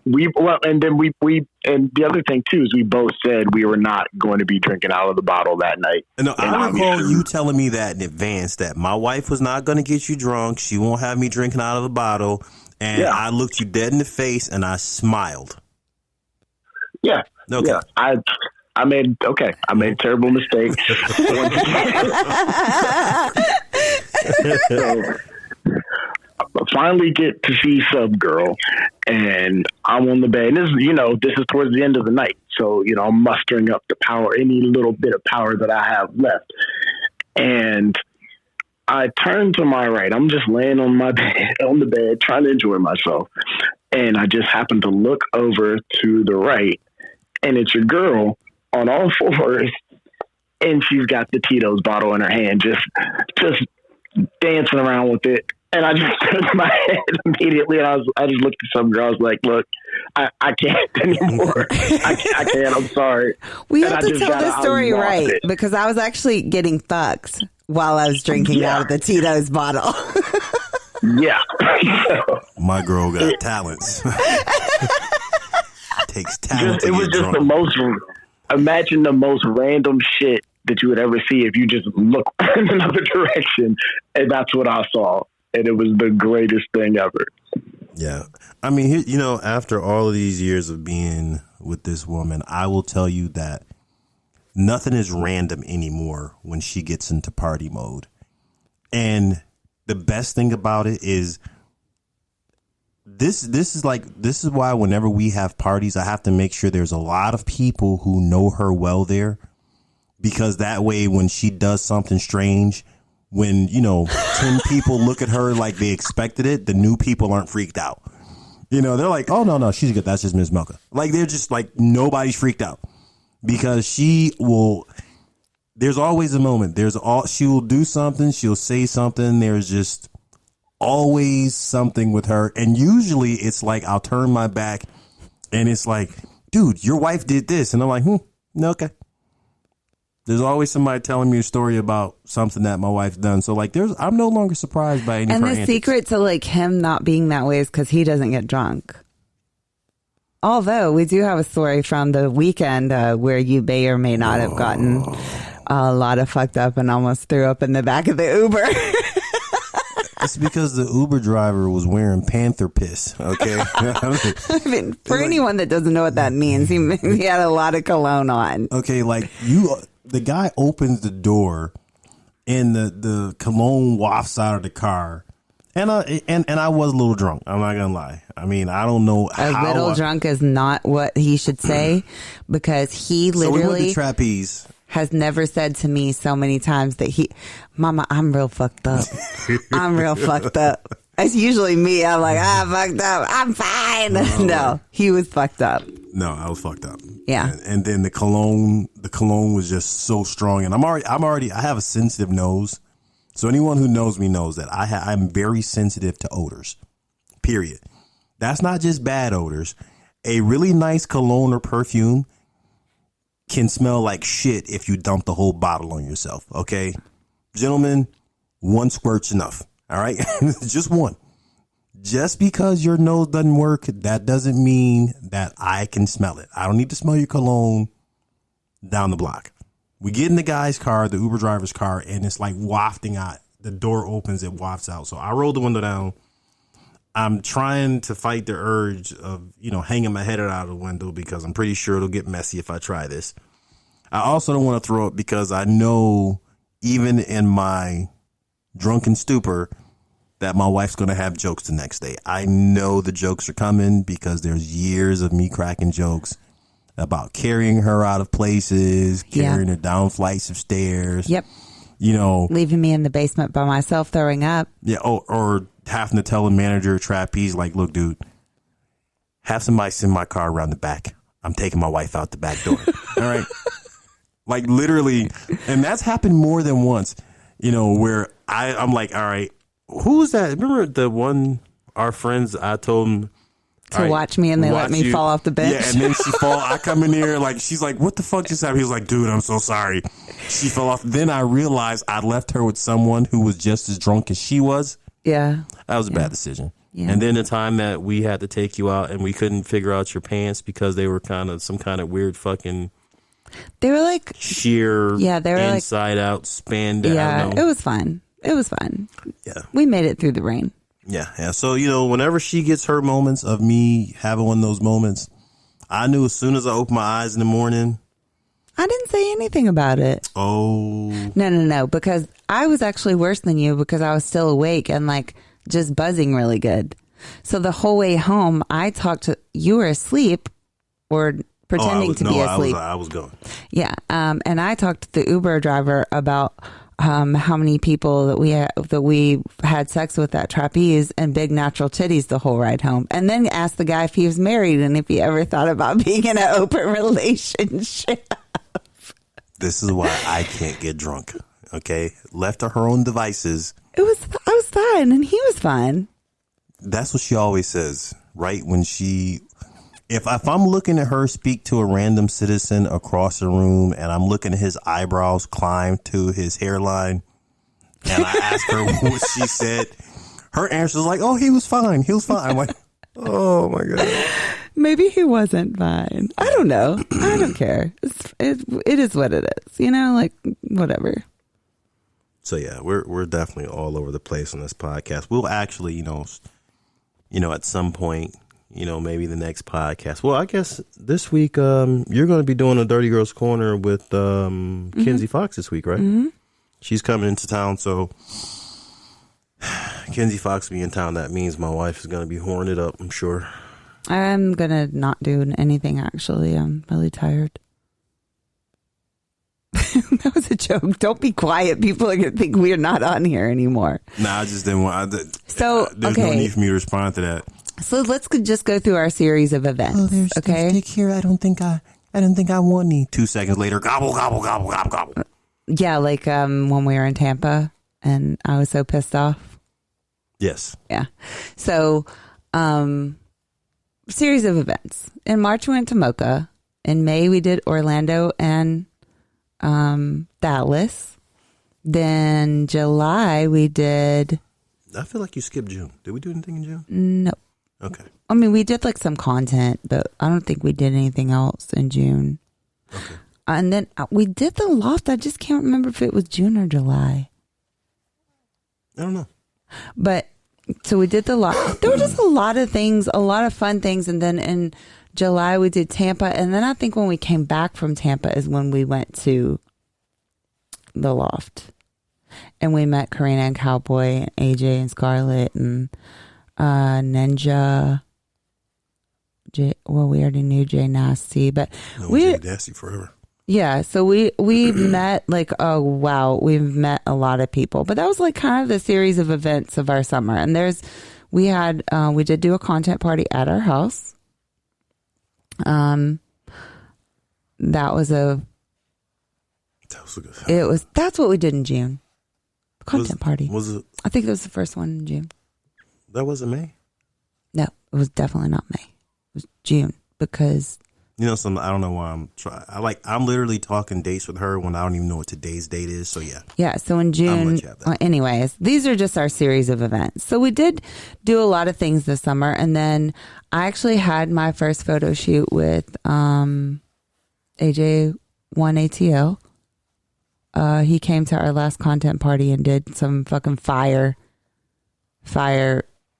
And the other thing too is we both said we were not going to be drinking out of the bottle that night. No, I recall you telling me that in advance that my wife was not going to get you drunk. She won't have me drinking out of the bottle. And I looked you dead in the face and I smiled. Yeah. Okay. Yeah. I made a terrible mistake. So, I finally get to see Sub Girl, and I'm on the bed. And this is towards the end of the night, so I'm mustering up the power, any little bit of power that I have left. And I turn to my right. I'm just laying on the bed, trying to enjoy myself, and I just happen to look over to the right, and it's your girl on all fours, and she's got the Tito's bottle in her hand, just dancing around with it. And I just turned my head immediately, and I just looked at some girl. I was like, "Look, I can't anymore. I can't. I'm sorry." We have to tell the story right, because I was actually getting fucked while I was drinking out of the Tito's bottle. Yeah. My girl got talents. Takes talent. It was just the most. Imagine the most random shit that you would ever see if you just look in another direction, and that's what I saw. And it was the greatest thing ever. Yeah. I mean, after all of these years of being with this woman, I will tell you that nothing is random anymore when she gets into party mode. And the best thing about it is this is why whenever we have parties, I have to make sure there's a lot of people who know her well there, because that way when she does something strange, when 10 people look at her like they expected it, the new people aren't freaked out. They're like, "Oh no, she's good. That's just Miss Mocha." Like, they're just like, nobody's freaked out, because there's always a moment. She will do something. She'll say something. There's just always something with her. And usually it's like, I'll turn my back and it's like, "Dude, your wife did this." And I'm like, no, okay. There's always somebody telling me a story about something that my wife's done. So I'm no longer surprised by any of her antics. And the secret to him not being that way is because he doesn't get drunk. Although we do have a story from the weekend where you may or may not have gotten a lot of fucked up and almost threw up in the back of the Uber. It's because the Uber driver was wearing panther piss. Okay. I mean, for anyone that doesn't know what that means, he had a lot of cologne on. Okay. The guy opens the door and the cologne wafts out of the car. And I was a little drunk. I'm not gonna lie. I mean, I don't know how. A little drunk is not what he should say, because he literally we went to Trapeze. Has never said to me so many times that "Mama, I'm real fucked up. I'm real fucked up." It's usually me. I'm like, fucked up. I'm fine. No, he was fucked up. No, I was fucked up. Yeah. And then the cologne was just so strong. And I have a sensitive nose. So anyone who knows me knows that I'm very sensitive to odors, period. That's not just bad odors. A really nice cologne or perfume can smell like shit if you dump the whole bottle on yourself. Okay, gentlemen, one squirt's enough. All right. Just one. Just because your nose doesn't work, that doesn't mean that I can smell it. I don't need to smell your cologne down the block. We get in the guy's car, the Uber driver's car, and it's like wafting out. The door opens, it wafts out. So I roll the window down. I'm trying to fight the urge of, hanging my head out of the window, because I'm pretty sure it'll get messy if I try this. I also don't want to throw up, because I know even in my drunken stupor that my wife's going to have jokes the next day. I know the jokes are coming, because there's years of me cracking jokes about carrying her out of places, carrying her down flights of stairs. Yep. Leaving me in the basement by myself throwing up. Yeah. Or having to tell the manager at Trapeze, like, "Look, dude, have somebody send my car around the back. I'm taking my wife out the back door." All right. Like, literally. And that's happened more than once, where I'm like, all right, who's that? Remember the one, our friends, I told them to watch me, and they let me fall off the bench. Yeah, and then she fall. I come in here, like, she's like, "What the fuck just happened?" He was like, "Dude, I'm so sorry." She fell off. Then I realized I left her with someone who was just as drunk as she was. Yeah. That was a bad decision. Yeah. And then the time that we had to take you out and we couldn't figure out your pants because they were some kind of weird fucking. They were like sheer. Yeah, they were inside out spandex. Yeah, it was fine. It was fine. Yeah, we made it through the rain. Yeah. So whenever she gets her moments of me having one of those moments, I knew as soon as I opened my eyes in the morning, I didn't say anything about it. Oh. No, because I was actually worse than you because I was still awake and like just buzzing really good. So the whole way home, you were asleep or pretending to be asleep. I was going. Yeah. And I talked to the Uber driver about how many people that we had sex with at Trapeze and big natural titties the whole ride home. And then asked the guy if he was married and if he ever thought about being in an open relationship. This is why I can't get drunk. Okay? Left to her own devices. I was fine and he was fine. That's what she always says, right? When if I'm looking at her speak to a random citizen across the room and I'm looking at his eyebrows climb to his hairline and I ask her what she said, her answer is like, oh, he was fine. He was fine. I'm like, oh my God. Maybe he wasn't fine. I don't know. I don't care. It is what it is, like whatever. So yeah, we're definitely all over the place on this podcast. We'll actually, at some point, maybe the next podcast. Well, I guess this week, you're going to be doing a Dirty Girls Corner with Kenzie Fox this week, right? Mm-hmm. She's coming into town, so Kenzie Fox will be in town. That means my wife is going to be whoring it up, I'm sure. I'm going to not do anything, actually. I'm really tired. That was a joke. Don't be quiet. People are going to think we're not on here anymore. Nah, I just didn't want... there's okay. no need for me to respond to that. So let's just go through our series of events. Oh, there's okay. Dick here. I don't think I want any. 2 seconds later, gobble, gobble, gobble, gobble, gobble. Yeah, like when we were in Tampa and I was so pissed off. Yes. Yeah. So, series of events. In March, we went to Mocha. In May, we did Orlando and Dallas. Then July, we did... I feel like you skipped June. Did we do anything in June? No. Okay. I mean, we did like some content, but I don't think we did anything else in June. Okay. And then we did the Loft. I just can't remember if it was June or July. I don't know. But so we did the Loft. There were just a lot of things, a lot of fun things. And then in July, we did Tampa. And then I think when we came back from Tampa is when we went to the Loft. And we met Karina and Cowboy and AJ and Scarlett and Ninja. We already knew Jay Nasty, but Jay Nasty forever. Yeah, so we met we've met a lot of people, but that was like kind of the series of events of our summer. And we did do a content party at our house. That's what we did in June. Content party. Was it? I think it was the first one in June. That wasn't May? No, it was definitely not May. It was June because... I don't know why I'm literally talking dates with her when I don't even know what today's date is. So yeah. Yeah. So in June, anyways, these are just our series of events. So we did do a lot of things this summer. And then I actually had my first photo shoot with AJ1ATL. He came to our last content party and did some fucking fire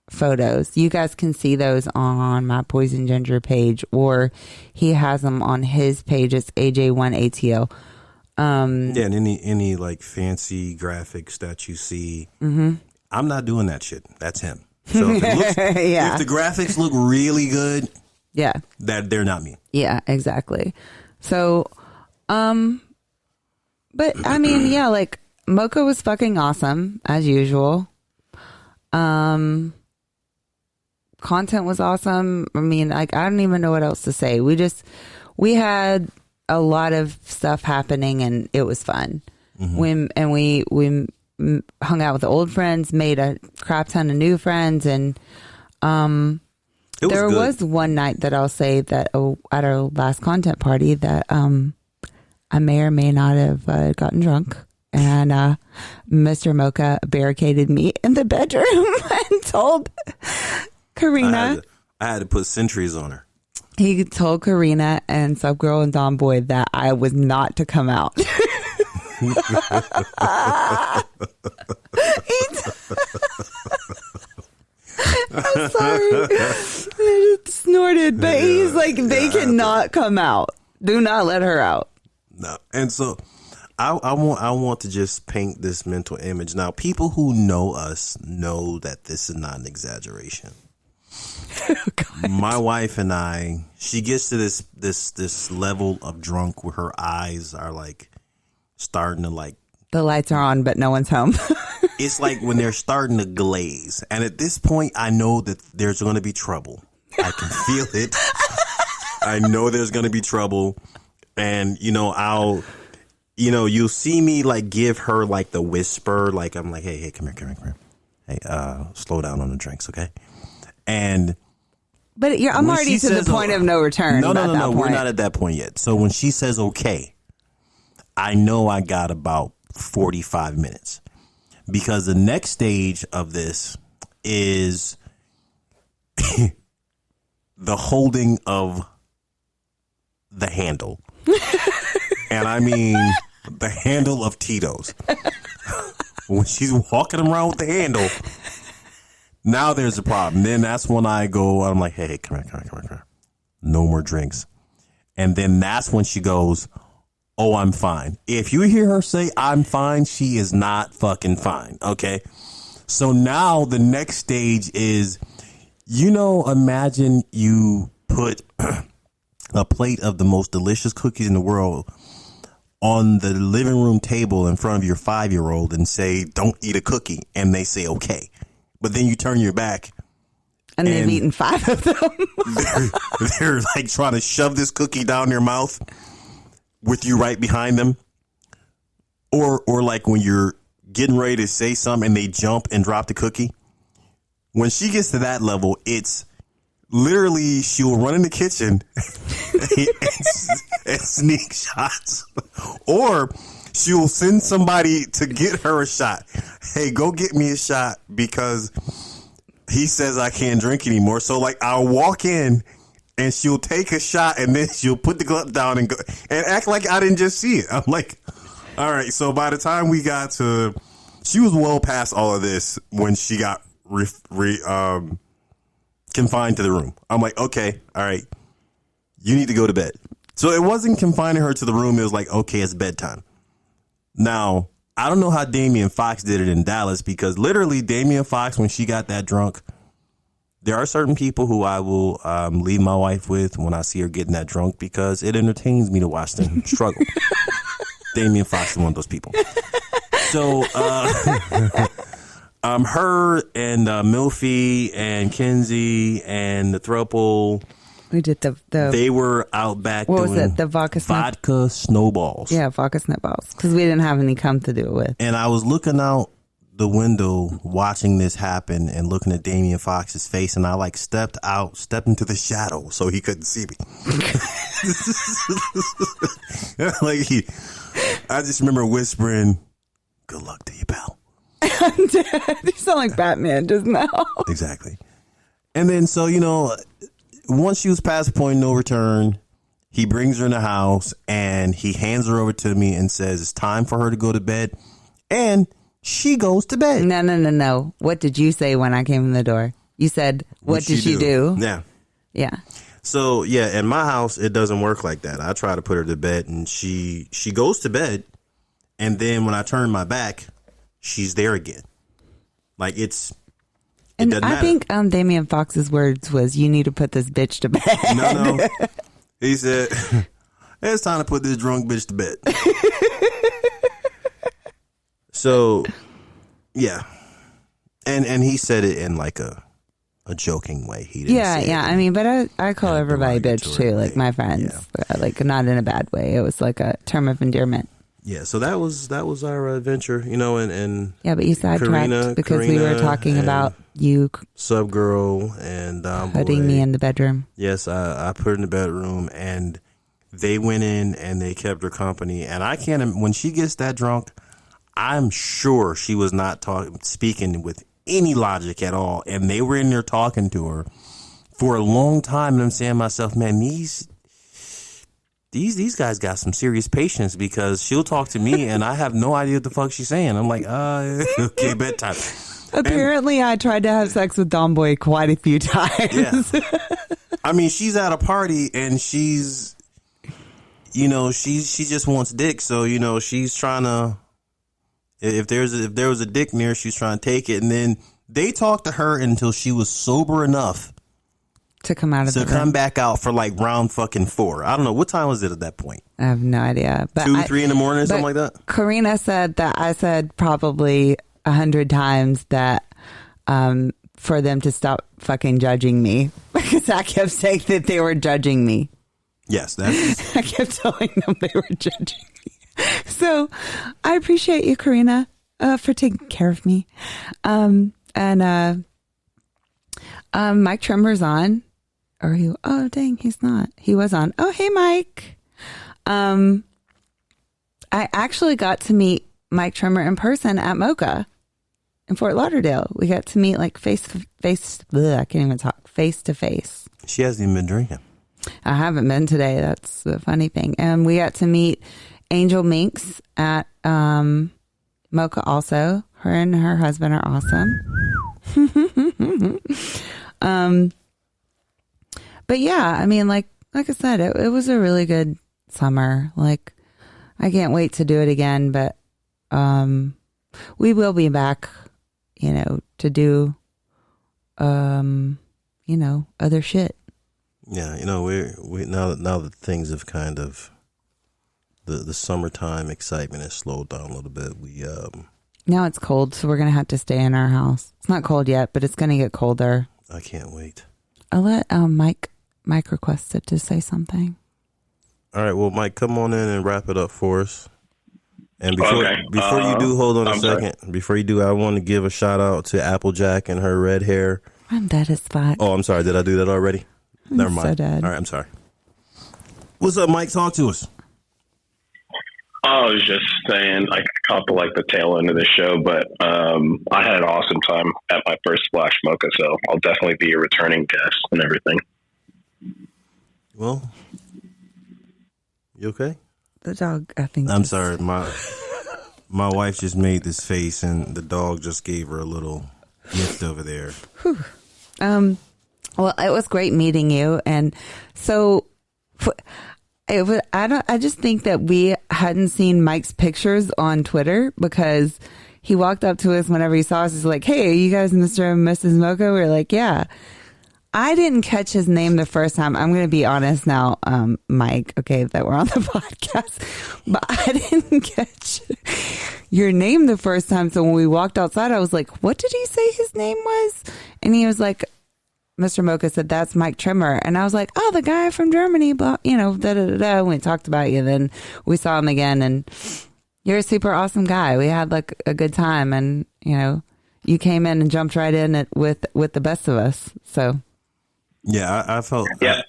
photos. You guys can see those on my Poison Ginger page, or he has them on his page. It's AJ1ATL. And any like fancy graphics that you see, I'm not doing that shit. That's him. So if the graphics look really good, yeah, that they're not me. Yeah, exactly. So, but I mean, yeah, like Mocha was fucking awesome as usual. Content was awesome. I mean, like, I don't even know what else to say. We had a lot of stuff happening and it was fun. Mm-hmm. We hung out with the old friends, made a crap ton of new friends. And, there was one night that I'll say that at our last content party that, I may or may not have gotten drunk. And Mr. Mocha barricaded me in the bedroom and told Karina. I had to put sentries on her. He told Karina and Subgirl and Don Boy that I was not to come out. I'm sorry. I just snorted, but he's like, they cannot come out. Do not let her out. No. And so I want to just paint this mental image. Now, people who know us know that this is not an exaggeration. Oh, my wife and I, she gets to this level of drunk where her eyes are like starting to like, the lights are on, but no one's home. it's like when they're starting to glaze. And at this point, I know that there's going to be trouble. I can feel it. I know there's going to be trouble. And, you'll see me like give her like the whisper, like I'm like, hey, come here. Hey, slow down on the drinks, okay? But I'm already to the point of no return. No. We're not at that point yet. So when she says okay, I know I got about 45 minutes, because the next stage of this is the holding of the handle. And I mean the handle of Tito's. When she's walking around with the handle, now there's a problem. Then that's when I'm like, hey, come here. No more drinks. And then that's when she goes, oh, I'm fine. If you hear her say I'm fine, she is not fucking fine. Okay. So now the next stage is, imagine you put a plate of the most delicious cookies in the world on the living room table in front of your 5-year-old and say, don't eat a cookie. And they say, okay. But then you turn your back. And they've eaten 5 of them. they're like trying to shove this cookie down their mouth with you right behind them. Or like when you're getting ready to say something and they jump and drop the cookie. When she gets to that level, it's literally she'll run in the kitchen and sneak shots. Or she'll send somebody to get her a shot. Hey, go get me a shot because he says I can't drink anymore. So like I'll walk in and she'll take a shot and then she'll put the glove down and go and act like I didn't just see it. I'm like, all right. So by the time we got to, she was well past all of this when she got confined to the room. I'm like, okay, all right, you need to go to bed. So it wasn't confining her to the room. It was like, okay, it's bedtime. Now, I don't know how Damian Fox did it in Dallas, because literally Damian Fox, when she got that drunk, there are certain people who I will leave my wife with when I see her getting that drunk, because it entertains me to watch them struggle. Damian Fox is one of those people. So her and Milfy and Kenzie and the throuple, we did they were out back what doing was it? The vodka snowballs. Yeah, vodka snowballs. Because we didn't have any cum to do it with. And I was looking out the window watching this happen and looking at Damian Fox's face, and I like stepped into the shadow so he couldn't see me. I just remember whispering, "Good luck to you, pal." I'm dead. You sound like Batman just now. Exactly. And then, so, once she was past the point of no return, he brings her in the house and he hands her over to me and says it's time for her to go to bed. And she goes to bed. No. What did you say when I came in the door? You said, what did she do? Yeah. Yeah. So, yeah, in my house, it doesn't work like that. I try to put her to bed and she goes to bed. And then when I turn my back, she's there again. Like and I think Damian Fox's words was, you need to put this bitch to bed. No. He said, it's time to put this drunk bitch to bed. So, yeah. And he said it in like a joking way. He didn't say it. I mean, but I call everybody bitch too, like my friends. Yeah. Like not in a bad way. It was like a term of endearment. Yeah, so that was our adventure, and yeah, but you sidetracked because we were talking about you, sub girl, and putting me in the bedroom. Yes, I put her in the bedroom, and they went in and they kept her company. And I can't. When she gets that drunk, I'm sure she was not speaking with any logic at all, and they were in there talking to her for a long time. And I'm saying to myself, man, These guys got some serious patience, because she'll talk to me and I have no idea what the fuck she's saying. I'm like, okay, bedtime. Apparently, I tried to have sex with Don Boy quite a few times. Yeah. I mean, she's at a party and she's you know, she just wants dick. So, you know, she's trying to, if there was a dick near, she's trying to take it. And then they talked to her until she was sober enough to come out of the room. come back out for like round fucking 4. I don't know. What time was it at that point? I have no idea. But 2, 3 in the morning or something like that? Karina said that I said probably 100 times that for them to stop fucking judging me, because I kept saying that they were judging me. Yes, that's... I kept telling them they were judging me. So I appreciate you, Karina, for taking care of me. Mike Trimmer's on. Or he, oh dang, he's not. He was on. Oh, hey, Mike. I actually got to meet Mike Trimmer in person at Mocha in Fort Lauderdale. We got to meet like face to face. I can't even talk. Face to face. She hasn't even been drinking. I haven't been today. That's the funny thing. And we got to meet Angel Minx at Mocha also. Her and her husband are awesome. But yeah, I mean, like I said, it was a really good summer. Like, I can't wait to do it again, but we will be back, you know, to do, you know, other shit. Yeah, you know, we now that things have kind of the summertime excitement has slowed down a little bit. We now it's cold, so we're gonna have to stay in our house. It's not cold yet, but it's gonna get colder. I can't wait. I'll let Mike requested to say something. All right, well, Mike, come on in and wrap it up for us. And before you do, hold on a second. Sorry. Before you do, I want to give a shout out to Applejack and her red hair. I'm dead as fuck. Oh, I'm sorry. Did I do that already? Never mind. So dead. All right, I'm sorry. What's up, Mike? Talk to us. I was just saying, I caught the tail end of the show, but I had an awesome time at my first Splash Mocha, so I'll definitely be a returning guest and everything. Well, you okay? The dog, I think. I'm sorry. My wife just made this face, and the dog just gave her a little lift over there. Whew. Well, it was great meeting you, and so I just think that we hadn't seen Mike's pictures on Twitter, because he walked up to us whenever he saw us. He's like, "Hey, are you guys Mr. and Mrs. Mocha?" We were like, "Yeah." I didn't catch his name the first time. I'm going to be honest now, Mike, okay, that we're on the podcast, but I didn't catch your name the first time. So when we walked outside, I was like, what did he say his name was? And he was like, Mr. Mocha said, that's Mike Trimmer. And I was like, oh, the guy from Germany, blah, you know, da-da-da-da. We talked about you. Then we saw him again, and you're a super awesome guy. We had like a good time, and, you know, you came in and jumped right in with the best of us. So. Yeah, I felt... Yeah,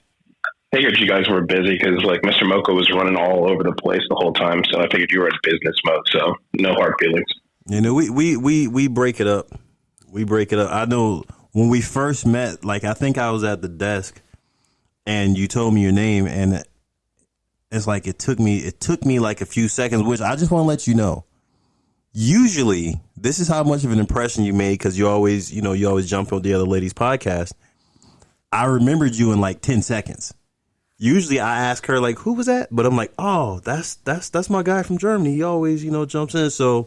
I figured you guys were busy because, like, Mr. Mocha was running all over the place the whole time, so I figured you were in business mode, so no hard feelings. You know, we break it up. We break it up. I know when we first met, like, I think I was at the desk, and you told me your name, and it's like it took me like a few seconds, which I just want to let you know. Usually, this is how much of an impression you made, because you always jump on the other lady's podcast. I remembered you in like 10 seconds. Usually I ask her like, who was that? But I'm like, oh, that's my guy from Germany. He always, you know, jumps in. So,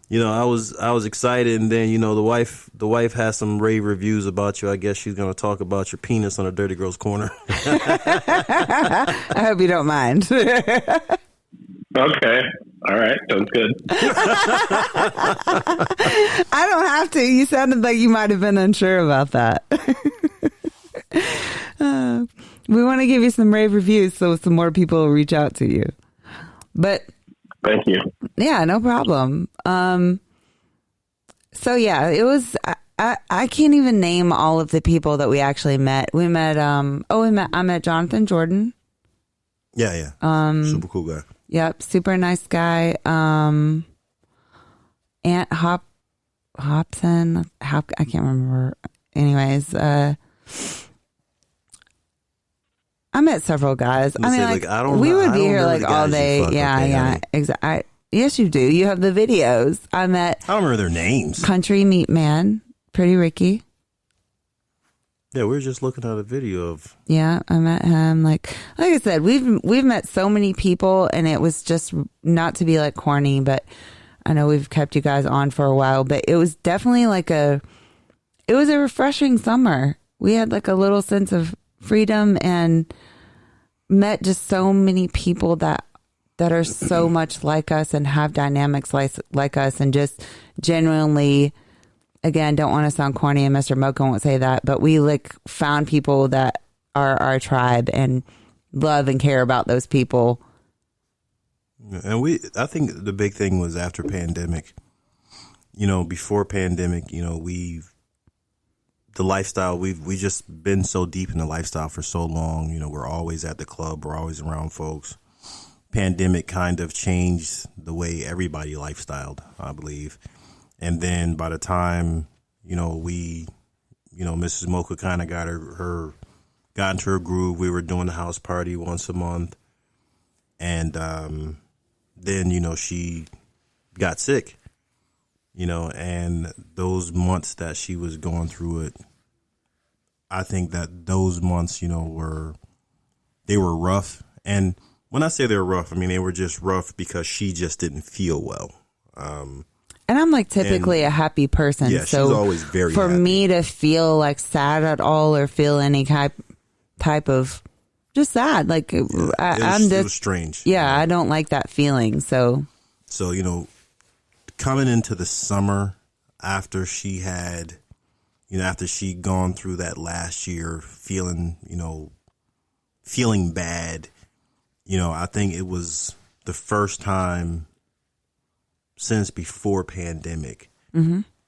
you know, I was excited. And then, you know, the wife has some rave reviews about you. I guess she's going to talk about your penis on a Dirty Girl's Corner. I hope you don't mind. Okay. All right. Sounds good. I don't have to. You sounded like you might have been unsure about that. We want to give you some rave reviews so some more people will reach out to you. But thank you. Yeah, no problem. So yeah, it was. I can't even name all of the people that we actually met. We met. I met Jonathan Jordan. Yeah. Super cool guy. Yep, super nice guy. Aunt Hobson. I can't remember. Anyways, I met several guys. I mean, like, I don't. We would be here like all day. Yeah. Exactly. Yes, you do. You have the videos. I don't remember their names. Country Meat Man, Pretty Ricky. Yeah, we were just looking at a video of. Yeah, I met him. Like I said, we've met so many people, and it was just not to be like corny, but I know we've kept you guys on for a while, but it was definitely it was a refreshing summer. We had like a little sense of freedom and met just so many people that are so much like us and have dynamics like us, and just genuinely, again, don't want to sound corny, and Mr. Mocha won't say that, but we like found people that are our tribe and love and care about those people. And I think the big thing was after pandemic, before pandemic, the lifestyle, we just been so deep in the lifestyle for so long. We're always at the club. We're always around folks. Pandemic kind of changed the way everybody lifestyled, I believe. And then by the time, Mrs. Mocha kind of got got into her groove. We were doing the house party once a month. And then, she got sick, and those months that she was going through it, I think that those months, they were rough. And when I say they were rough, I mean, they were just rough because she just didn't feel well. And I'm like typically a happy person. Yeah, so she's always very for happy. me to feel like sad at all or feel any type of just sad, like It was strange. Yeah, I don't like that feeling. So coming into the summer after she had, after she'd gone through that last year feeling bad, I think it was the first time since before pandemic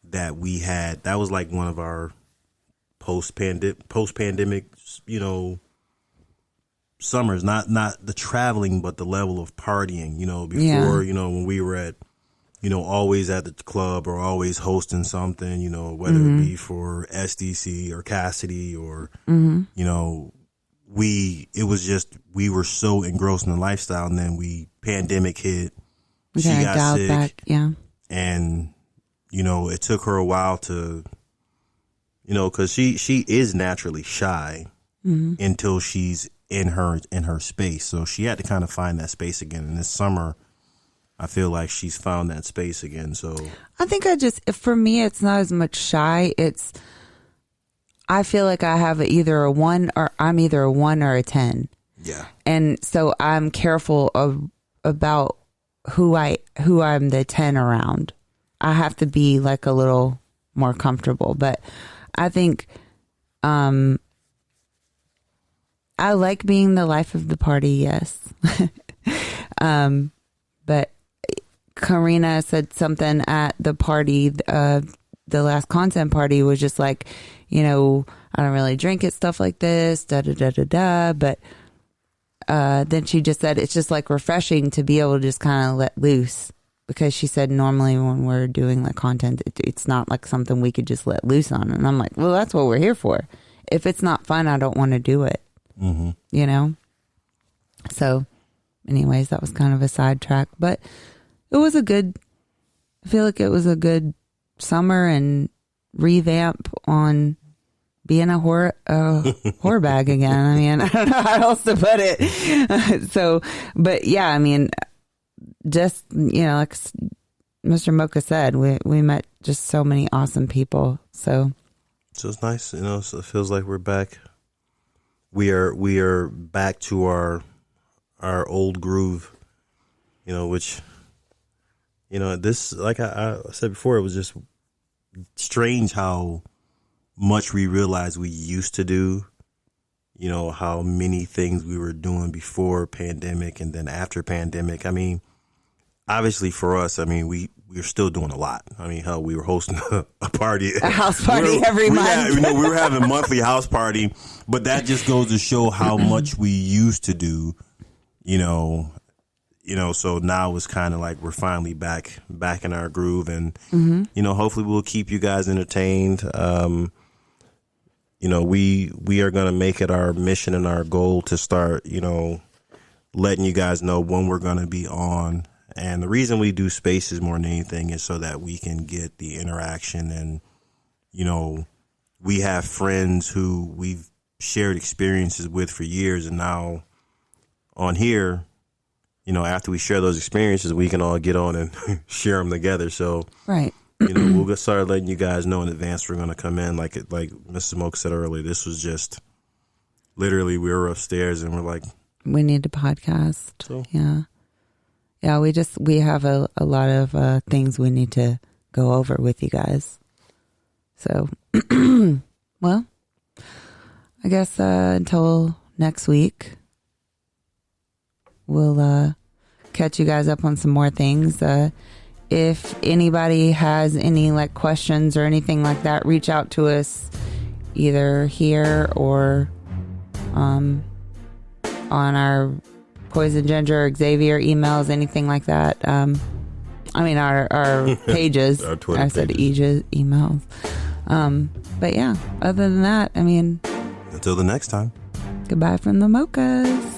that we had, that was like one of our post-pandemic, summers, not the traveling, but the level of partying, before, when we were at, always at the club or always hosting something, whether it be for SDC or Cassidy or, it was just, we were so engrossed in the lifestyle, and then pandemic hit, she got sick, back. Yeah. And, it took her a while to, cause she is naturally shy until she's in her space. So she had to kind of find that space again. And this summer, I feel like she's found that space again. So I think for me, it's not as much shy. I feel like I have either a 1 or I'm either a 1 or a 10. Yeah. And so I'm careful about who I'm the 10 around. I have to be like a little more comfortable, but I think, I like being the life of the party. Yes. But Karina said something at the party, the last content party, was just like, I don't really drink it, stuff like this, da da da da da. But then she just said it's just like refreshing to be able to just kind of let loose, because she said normally when we're doing like content, it's not like something we could just let loose on. And I'm like, well, that's what we're here for. If it's not fun, I don't want to do it. So anyways, that was kind of a sidetrack, but it was I feel like it was a good summer and revamp on being a whore bag again. I mean, I don't know how else to put it. So, but yeah, I mean, just, like Mr. Mocha said, we met just so many awesome people. So it's nice, so it feels like we're back. We are back to our old groove, which, this, like I said before, it was just strange how much we realized we used to do, how many things we were doing before pandemic and then after pandemic. I mean, obviously for us, I mean, we're still doing a lot. I mean, hell, we were hosting a party, a house party every month. We were having a monthly house party, but that just goes to show how much we used to do, so now it's kind of like we're finally back in our groove, and, hopefully we'll keep you guys entertained. We are going to make it our mission and our goal to start, letting you guys know when we're going to be on. And the reason we do spaces more than anything is so that we can get the interaction and, we have friends who we've shared experiences with for years, and now on here, you know, after we share those experiences, we can all get on and share them together. So, right. You know, we'll start letting you guys know in advance we're going to come in. Like Mrs. Mocha said earlier, this was just literally we were upstairs and we're like, we need to podcast. So. Yeah. We have a lot of things we need to go over with you guys. So, well, I guess until next week, we'll catch you guys up on some more things. If anybody has any like questions or anything like that, reach out to us either here or on our Poison Ginger or Xavier emails, anything like that. I mean our pages. Our Twitter I said pages. emails. But yeah, other than that, I mean, until the next time. Goodbye from the Mochas.